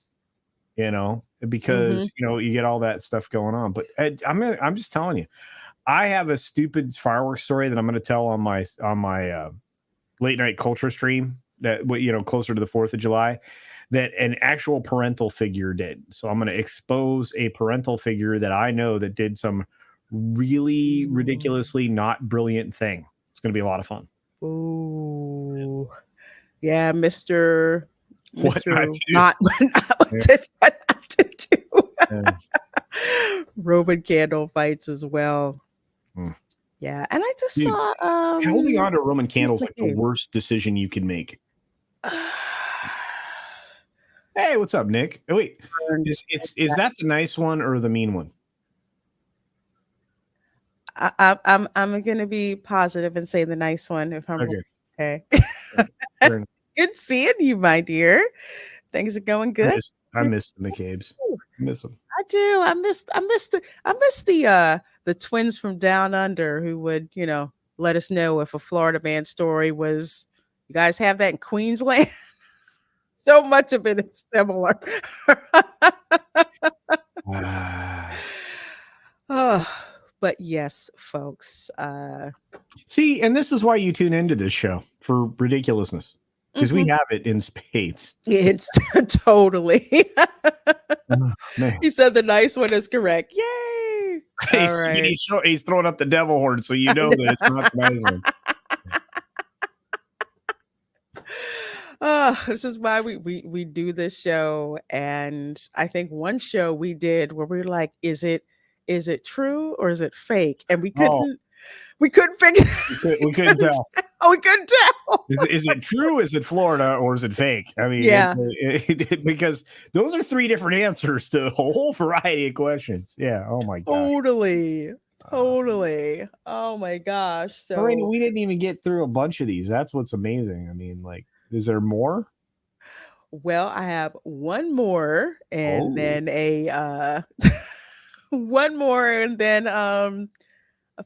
you know, because you know you get all that stuff going on. But I'm just telling you, I have a stupid fireworks story that I'm going to tell on my late night culture stream that, you know, closer to the 4th of July, that an actual parental figure did. So I'm going to expose a parental figure that I know that did some really ridiculously not brilliant thing. It's going to be a lot of fun. Ooh. Yeah, Mr. What Not to do. Yeah. Roman candle fights as well. Mm. Yeah, and I just Dude, saw holding on to Roman candles like the worst decision you can make. Hey, what's up, Nick? Oh, wait, is that the nice one or the mean one? I'm gonna be positive and say the nice one if I'm okay. Good seeing you, my dear. Things are going good. I miss the McCabe's. I miss them. I do. I miss the twins from down under who would, you know, let us know if a Florida man story was. You guys have that in Queensland? So much of it is similar. But yes, folks. See, and this is why you tune into this show, for ridiculousness, because we have it in spades. It's totally. Man. He said the nice one is correct. Yay! All right. He's throwing up the devil horn, so you know that it's not the nice one. This is why we do this show. And I think one show we did where we were like, is it true or is it fake? And we couldn't figure we couldn't tell. Oh, we couldn't tell. Is it true? Is it Florida or is it fake? I mean, yeah, because those are 3 different answers to a whole variety of questions. Yeah. Oh my god. Totally. Oh my gosh. So Lorena, we didn't even get through a bunch of these. That's what's amazing. I mean, like, is there more? Well, I have one more and then one more and then a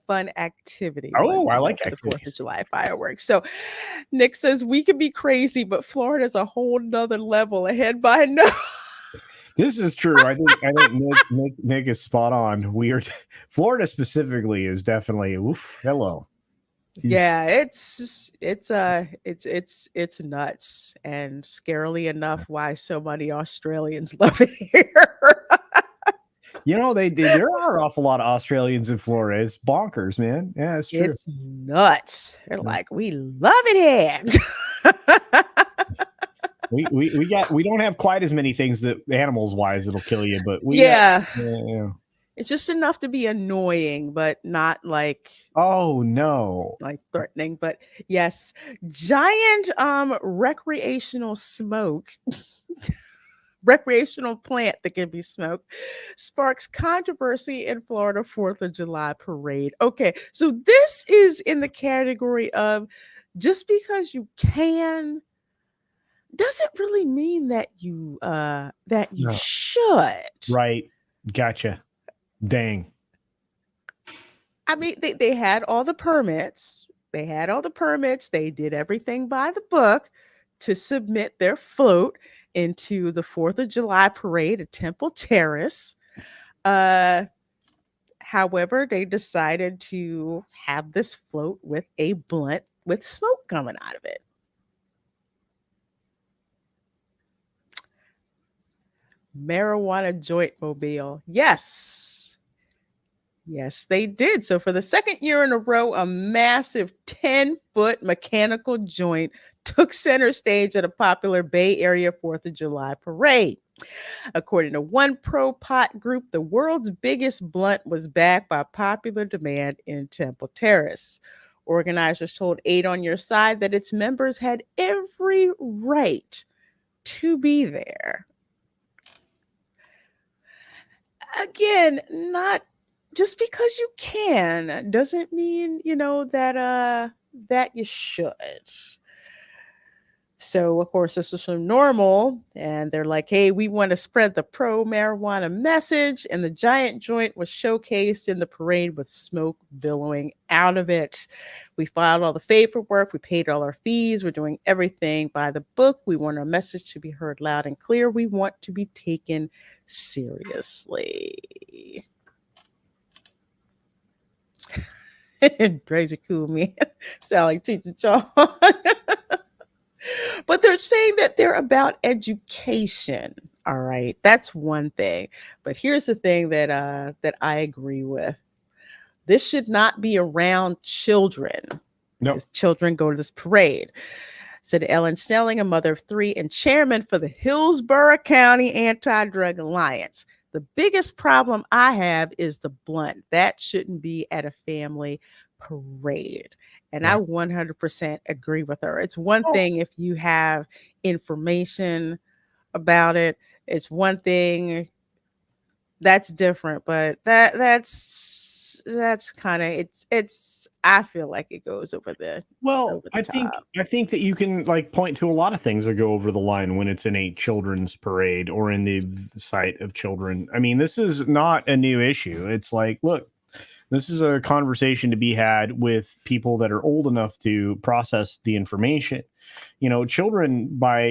fun activity. Oh, I like the 4th of July fireworks. So Nick says we can be crazy, but Florida's a whole nother level ahead by no. This is true. I think Nick is spot on. Florida specifically is definitely hello. Yeah, it's nuts, and scarily enough, why so many Australians love it here. You know, there are an awful lot of Australians in Florida. It's bonkers, man. Yeah, it's true. It's nuts. They're like, we love it here. we don't have quite as many things that animals wise that'll kill you, but yeah. It's just enough to be annoying, but not like like threatening. But yes, giant recreational smoke. Recreational plant that can be smoked sparks controversy in Florida 4th of July parade. Okay, so this is in the category of just because you can doesn't really mean that you should. Right. Gotcha. Dang. I mean, they had all the permits. They had all the permits. They did everything by the book to submit their float. into the 4th of July parade at Temple Terrace. However, they decided to have this float with a blunt with smoke coming out of it. Marijuana joint mobile. Yes. Yes, they did. So for the second year in a row, a massive 10-foot mechanical joint took center stage at a popular Bay Area 4th of July parade. According to one pro pot group, the world's biggest blunt was backed by popular demand in Temple Terrace. Organizers told Aid on Your Side that its members had every right to be there. Again, not just because you can doesn't mean, that you should. So, of course, this was from Normal, and they're like, hey, we want to spread the pro-marijuana message, and the giant joint was showcased in the parade with smoke billowing out of it. We filed all the paperwork, we paid all our fees, we're doing everything by the book. We want our message to be heard loud and clear. We want to be taken seriously. Crazy cool, man. Sound like Cheech and Chong. But they're saying that they're about education. All right, that's one thing. But here's the thing that I agree with. This should not be around children. No. Because children go to this parade. Said Ellen Snelling, a mother of 3 and chairman for the Hillsborough County Anti-Drug Alliance. The biggest problem I have is the blunt. That shouldn't be at a family parade. And I 100% agree with her. It's one thing if you have information about it. It's one thing that's different, but that's kind of it's I feel like it goes over the over the I think that you can like point to a lot of things that go over the line when it's in a children's parade or in the sight of children. I mean, this is not a new issue. It's like, look, this is a conversation to be had with people that are old enough to process the information. Children by,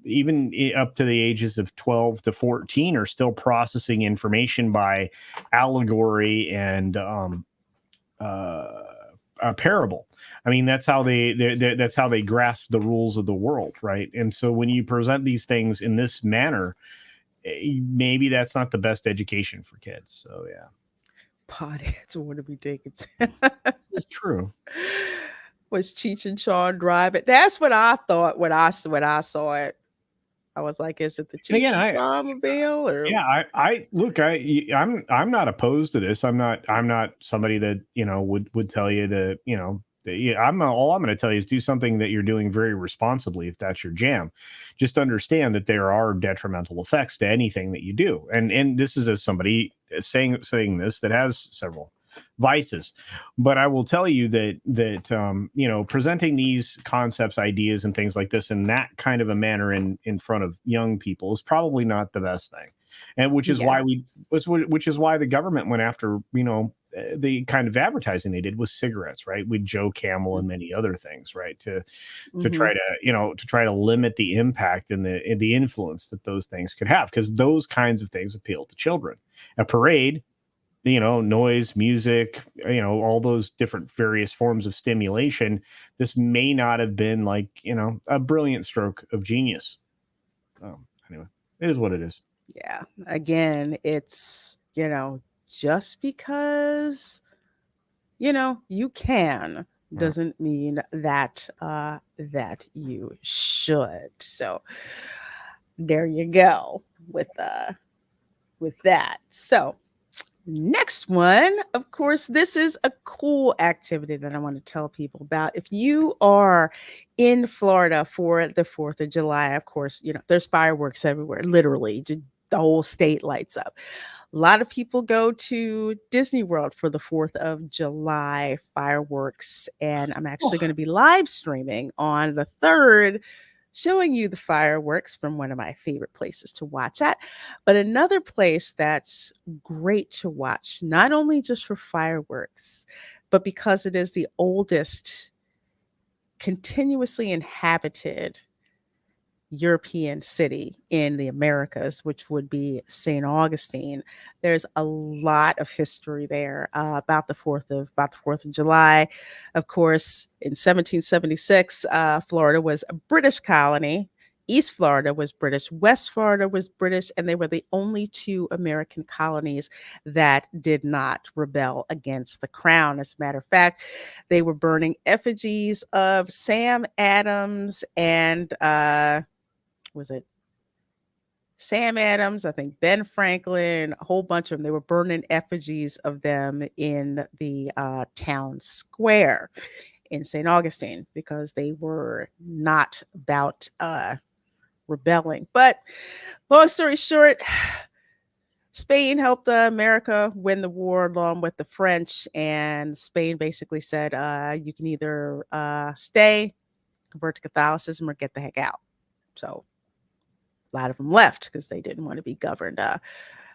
even up to the ages of 12 to 14 are still processing information by allegory and a parable. I mean, that's how that's how they grasp the rules of the world, right? And so when you present these things in this manner, maybe that's not the best education for kids. So yeah. Potheads want to be taken. It's true. Was Cheech and Chong driving? That's what I thought when I saw it. I was like, is it the Cheech and Chong mobile? Or yeah, I look, I'm not opposed to this. I'm not somebody that would tell you to all I'm going to tell you is do something that you're doing very responsibly if that's your jam. Just understand that there are detrimental effects to anything that you do. And this is as somebody saying this that has several vices. But I will tell you that presenting these concepts, ideas, and things like this in that kind of a manner in front of young people is probably not the best thing. And which is why the government went after, the kind of advertising they did was cigarettes, right? With Joe Camel and many other things, right? To try to limit the impact and the influence that those things could have, because those kinds of things appeal to children. A parade, noise, music, all those different various forms of stimulation. This may not have been like, a brilliant stroke of genius. Anyway, it is what it is. Yeah. Again, it's, just because, you can doesn't mean that that you should. So there you go with that. So next one, of course, this is a cool activity that I want to tell people about. If you are in Florida for the 4th of July, of course, there's fireworks everywhere, literally. The whole state lights up. A lot of people go to Disney World for the 4th of July fireworks, and I'm actually going to be live streaming on the 3rd, showing you the fireworks from one of my favorite places to watch at. But another place that's great to watch, not only just for fireworks, but because it is the oldest continuously inhabited European city in the Americas, which would be St. Augustine. There's a lot of history there about the Fourth of July. Of course, in 1776, Florida was a British colony. East Florida was British, West Florida was British, and they were the only two American colonies that did not rebel against the crown. As a matter of fact, they were burning effigies of Sam Adams and was it Sam Adams, I think Ben Franklin, a whole bunch of them. They were burning effigies of them in the town square in St. Augustine because they were not about rebelling. But long story short, Spain helped America win the war along with the French, and Spain basically said, you can either stay, convert to Catholicism, or get the heck out. So a lot of them left because they didn't want to be governed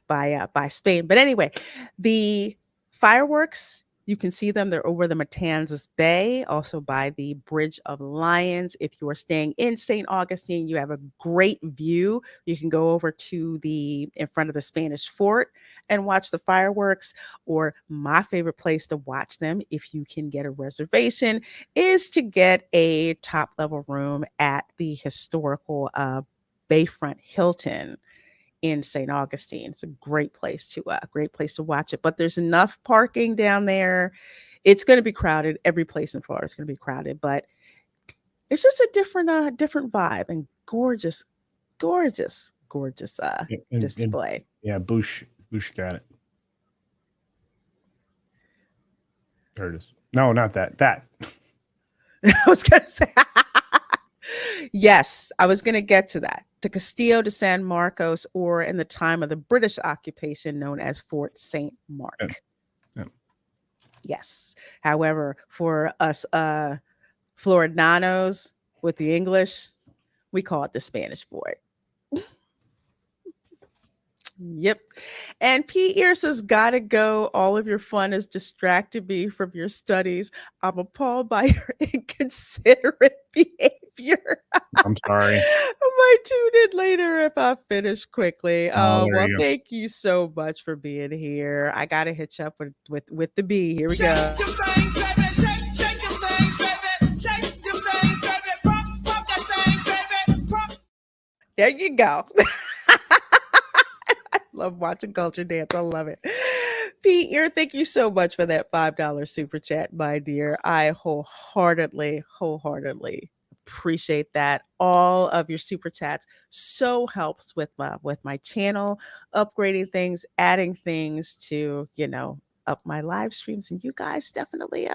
by Spain. But anyway, the fireworks, you can see them. They're over the Matanzas Bay, also by the Bridge of Lions. If you are staying in St. Augustine, you have a great view. You can go over to in front of the Spanish fort and watch the fireworks. Or my favorite place to watch them, if you can get a reservation, is to get a top level room at the historical Bayfront Hilton in St. Augustine. It's a great place to watch it. But there's enough parking down there. It's going to be crowded. Every place in Florida is going to be crowded, but it's just a different vibe and gorgeous display. Bush got it. There it is. No, not that. That. I was going to say. Yes, I was going to get to that. To Castillo de San Marcos, or in the time of the British occupation, known as Fort St. Mark. Yeah. Yes. However, for us Floridanos with the English, we call it the Spanish Fort. Yep. And P. Ear says, gotta go. All of your fun has distracted me from your studies. I'm appalled by your inconsiderate behavior. I'm sorry. I might tune in later if I finish quickly. Oh, there Well, you go. thank you so much for being here. I gotta hitch up with the B. Here we Shake go. your thing, baby. Shake your thing, baby. Shake your thing, baby. Pop that thing, baby. Pop. There you go. Love watching Culture Dance. I love it. Pete Ear, thank you so much for that $5 super chat, my dear. I wholeheartedly appreciate that. All of your super chats so helps with my channel, upgrading things, adding things to, up my live streams. And you guys definitely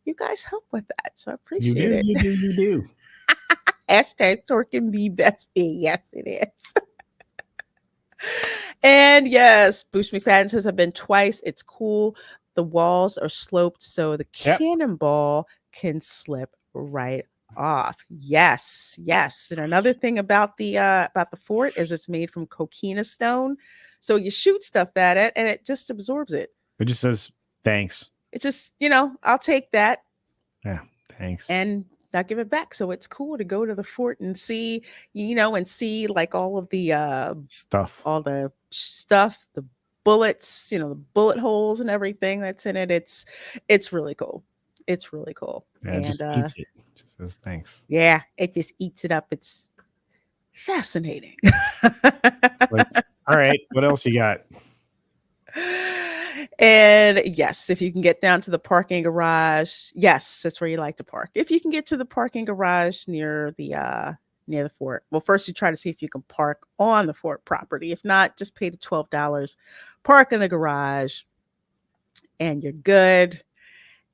you guys help with that. So I appreciate it. You do. Hashtag Torkin be best be. Yes, it is. And yes, Boost McFadden says I've been twice. It's cool. The walls are sloped so the cannonball can slip right off. Yes. And another thing about the fort is it's made from coquina stone. So you shoot stuff at it and it just absorbs it. It just says thanks. It's just, I'll take that. Yeah, thanks. And not give it back. So it's cool to go to the fort and see, like all of the stuff, the bullets, the bullet holes and everything that's in it. It's really cool. It's really cool. Yeah, and it just eats it. It just says thanks. Yeah, it just eats it up. It's fascinating. All right, what else you got? And yes, if you can get down to the parking garage, yes, that's where you like to park. If you can get to the parking garage near the fort, well, first you try to see if you can park on the fort property. If not, just pay the $12, park in the garage, and you're good.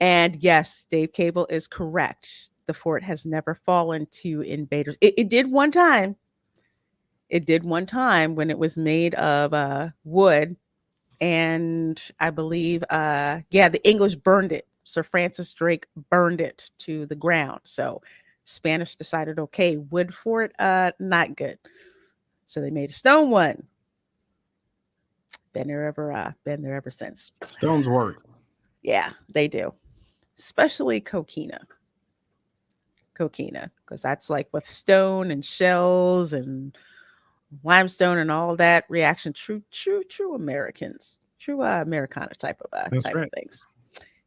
And yes, Dave Cable is correct. The fort has never fallen to invaders. It did one time. It did one time when it was made of wood. And I believe, the English burned it. Sir Francis Drake burned it to the ground. So Spanish decided, okay, wood fort, not good. So they made a stone one. Been there ever since. Stones work. Yeah, they do. Especially coquina. coquina, because that's like with stone and shells and limestone and all that reaction. True Americans, true Americana type of That's type right. of things.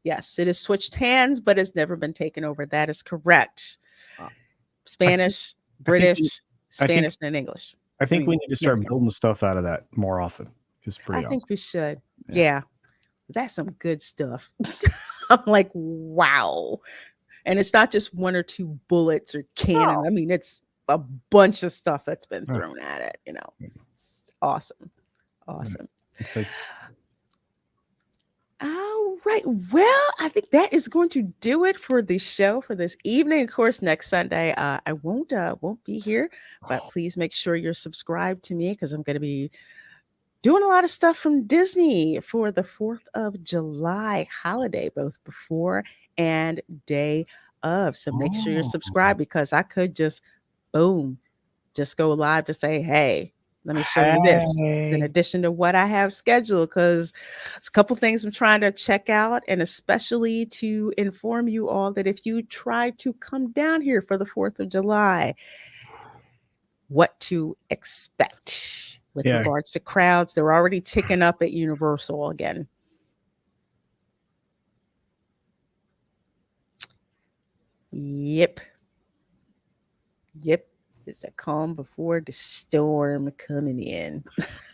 Yes, it has switched hands, but it's never been taken over. That is correct. Spanish, British, Spanish, and English. I think we mean, need to start American. building stuff out of that more often. It's pretty I think awesome. we should. Yeah. Yeah. That's some good stuff. I'm like, wow. And it's not just one or two bullets or cannon. No. I mean, it's a bunch of stuff that's been Yeah. thrown at it, you know. It's awesome. Awesome. It's like, All right. Well, I think that is going to do it for the show for this evening. Of course, next Sunday, I won't be here, but please make sure you're subscribed to me because I'm going to be doing a lot of stuff from Disney for the 4th of July holiday, both before and day of. So make sure you're subscribed because I could just go live to say, hey, let me show you this in Hey. addition to what I have scheduled, because it's a couple things I'm trying to check out, and especially to inform you all that if you try to come down here for the 4th of July, what to expect with Yeah. regards to crowds. They're already ticking up at Universal again. Yep. It's a calm before the storm coming in.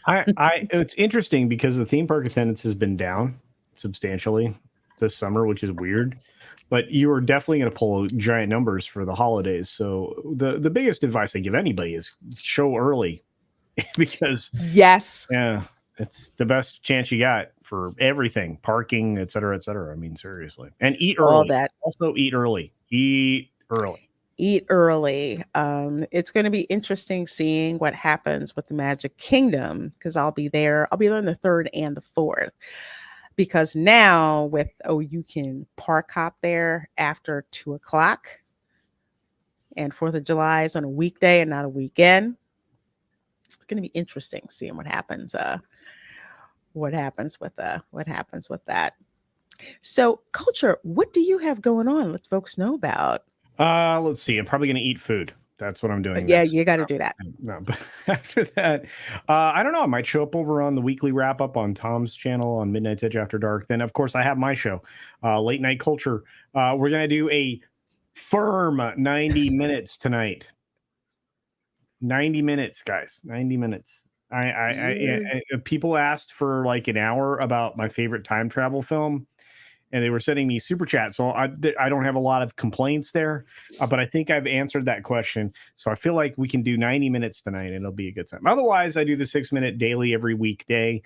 it's interesting because the theme park attendance has been down substantially this summer, which is weird. But you are definitely going to pull giant numbers for the holidays. So the biggest advice I give anybody is show early because Yes. yeah, it's the best chance you got for everything, parking, et cetera, et cetera. I mean, seriously, and eat early. All that. Also, eat early. Eat early. It's going to be interesting seeing what happens with the Magic Kingdom because I'll be there on the 3rd and the 4th. Because now with you can park hop there after 2:00, and 4th of July is on a weekday and not a weekend. It's going to be interesting seeing what happens. What happens with that? So, Culture, what do you have going on? Let folks know about. Let's see. I'm probably going to eat food. That's what I'm doing. Yeah, next. you got to do that. No, but after that, I don't know. I might show up over on the weekly wrap up on Tom's channel on Midnight's Edge After Dark. Then, of course, I have my show, Late Night Culture. We're going to do a firm 90 minutes tonight. 90 minutes, guys. 90 minutes. I people asked for like an hour about my favorite time travel film. And they were sending me super chat. So I don't have a lot of complaints there, but I think I've answered that question. So I feel like we can do 90 minutes tonight and it'll be a good time. Otherwise, I do the 6-minute daily every weekday,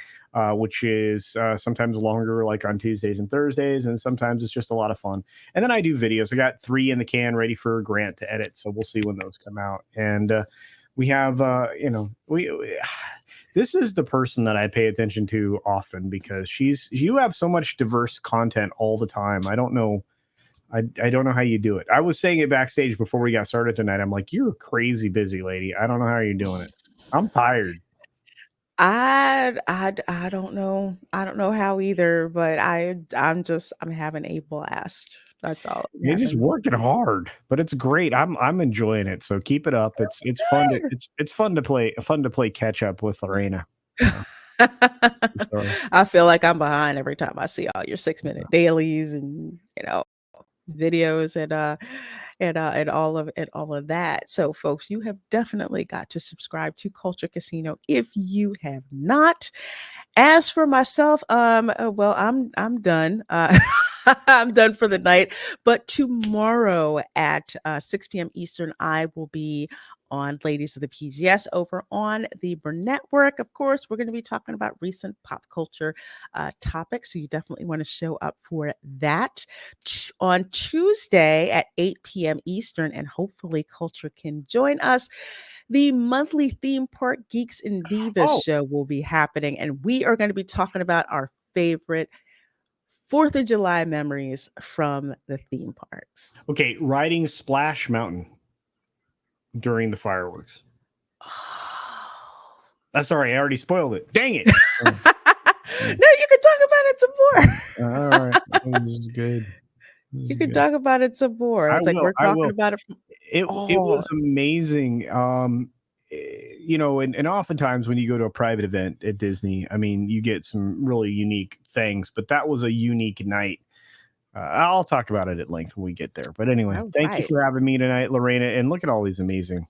which is sometimes longer, like on Tuesdays and Thursdays. And sometimes it's just a lot of fun. And then I do videos. I got 3 in the can ready for Grant to edit. So we'll see when those come out. And we have, this is the person that I pay attention to often because you have so much diverse content all the time. I don't know. I don't know how you do it. I was saying it backstage before we got started tonight. I'm like, you're a crazy busy lady. I don't know how you're doing it. I'm tired. I don't know. I don't know how either, but I'm having a blast. That's all. You're just working hard, but it's great. I'm enjoying it. So keep it up. It's fun. It's fun to play catch up with Lorena. I feel like I'm behind every time I see all your 6-minute dailies and videos and all of that. So folks, you have definitely got to subscribe to Culture Casino if you have not. As for myself, well, I'm done. I'm done for the night. But tomorrow at 6 p.m. Eastern, I will be on Ladies of the PGS over on the Burn Network. Of course, we're going to be talking about recent pop culture topics. So you definitely want to show up for that on Tuesday at 8 p.m. Eastern. And hopefully Culture can join us. The monthly Theme Park Geeks and Divas show will be happening. And we are going to be talking about our favorite 4th of July memories from the theme parks. Okay, riding Splash Mountain during the fireworks. That's all right. I already spoiled it. Dang it. No, you can talk about it some more. All right. This is good. You can talk about it some more. I It's like will, we're I talking will. about it. It Oh, was amazing. You know, and oftentimes when you go to a private event at Disney, I mean, you get some really unique things, but that was a unique night. I'll talk about it at length when we get there. But anyway, all thank you right. for having me tonight, Lorena. And look at all these amazing.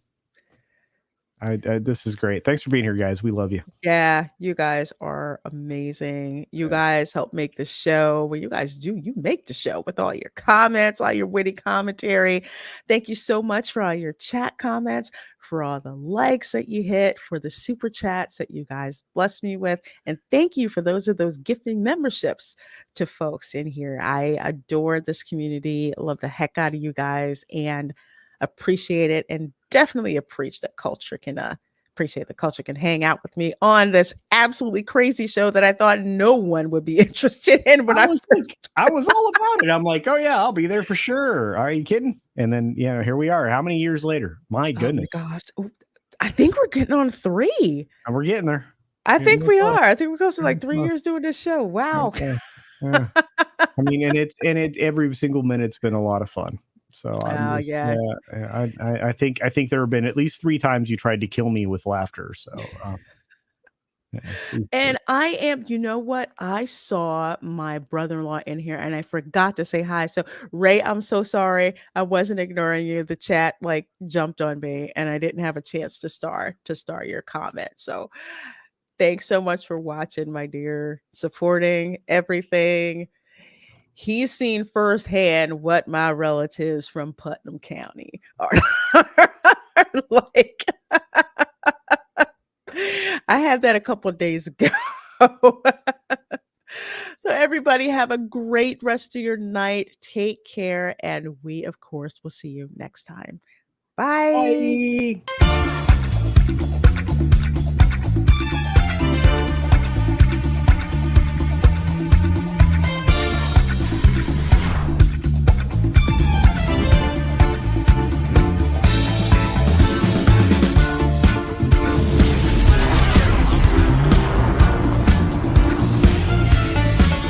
This is great. Thanks for being here, guys. We love you. Yeah, you guys are amazing. You Yeah. guys help make the show. Well, you guys do. You make the show with all your comments, all your witty commentary. Thank you so much for all your chat comments, for all the likes that you hit, for the super chats that you guys blessed me with. And thank you for those gifting memberships to folks in here. I adore this community. Love the heck out of you guys and appreciate it, and definitely appreciate the culture can hang out with me on this absolutely crazy show that I thought no one would be interested in when I was all about it. I'm like, oh yeah, I'll be there for sure. Are you kidding? And then here we are. How many years later? My goodness. Oh my gosh. Ooh, I think we're getting on 3. And we're getting there. I think we're we close. are. I think we're close to like 3 Close. years doing this show. Wow. Okay. Yeah. I mean, and every single minute's been a lot of fun. So I think there have been at least 3 times you tried to kill me with laughter. So and I am, you know what? I saw my brother-in-law in here and I forgot to say hi. So Ray, I'm so sorry. I wasn't ignoring you. The chat like jumped on me and I didn't have a chance to star your comment. So thanks so much for watching, my dear, supporting everything. He's seen firsthand what my relatives from Putnam County are like. I had that a couple of days ago. So everybody have a great rest of your night. Take care. And we, of course, will see you next time. Bye. Bye.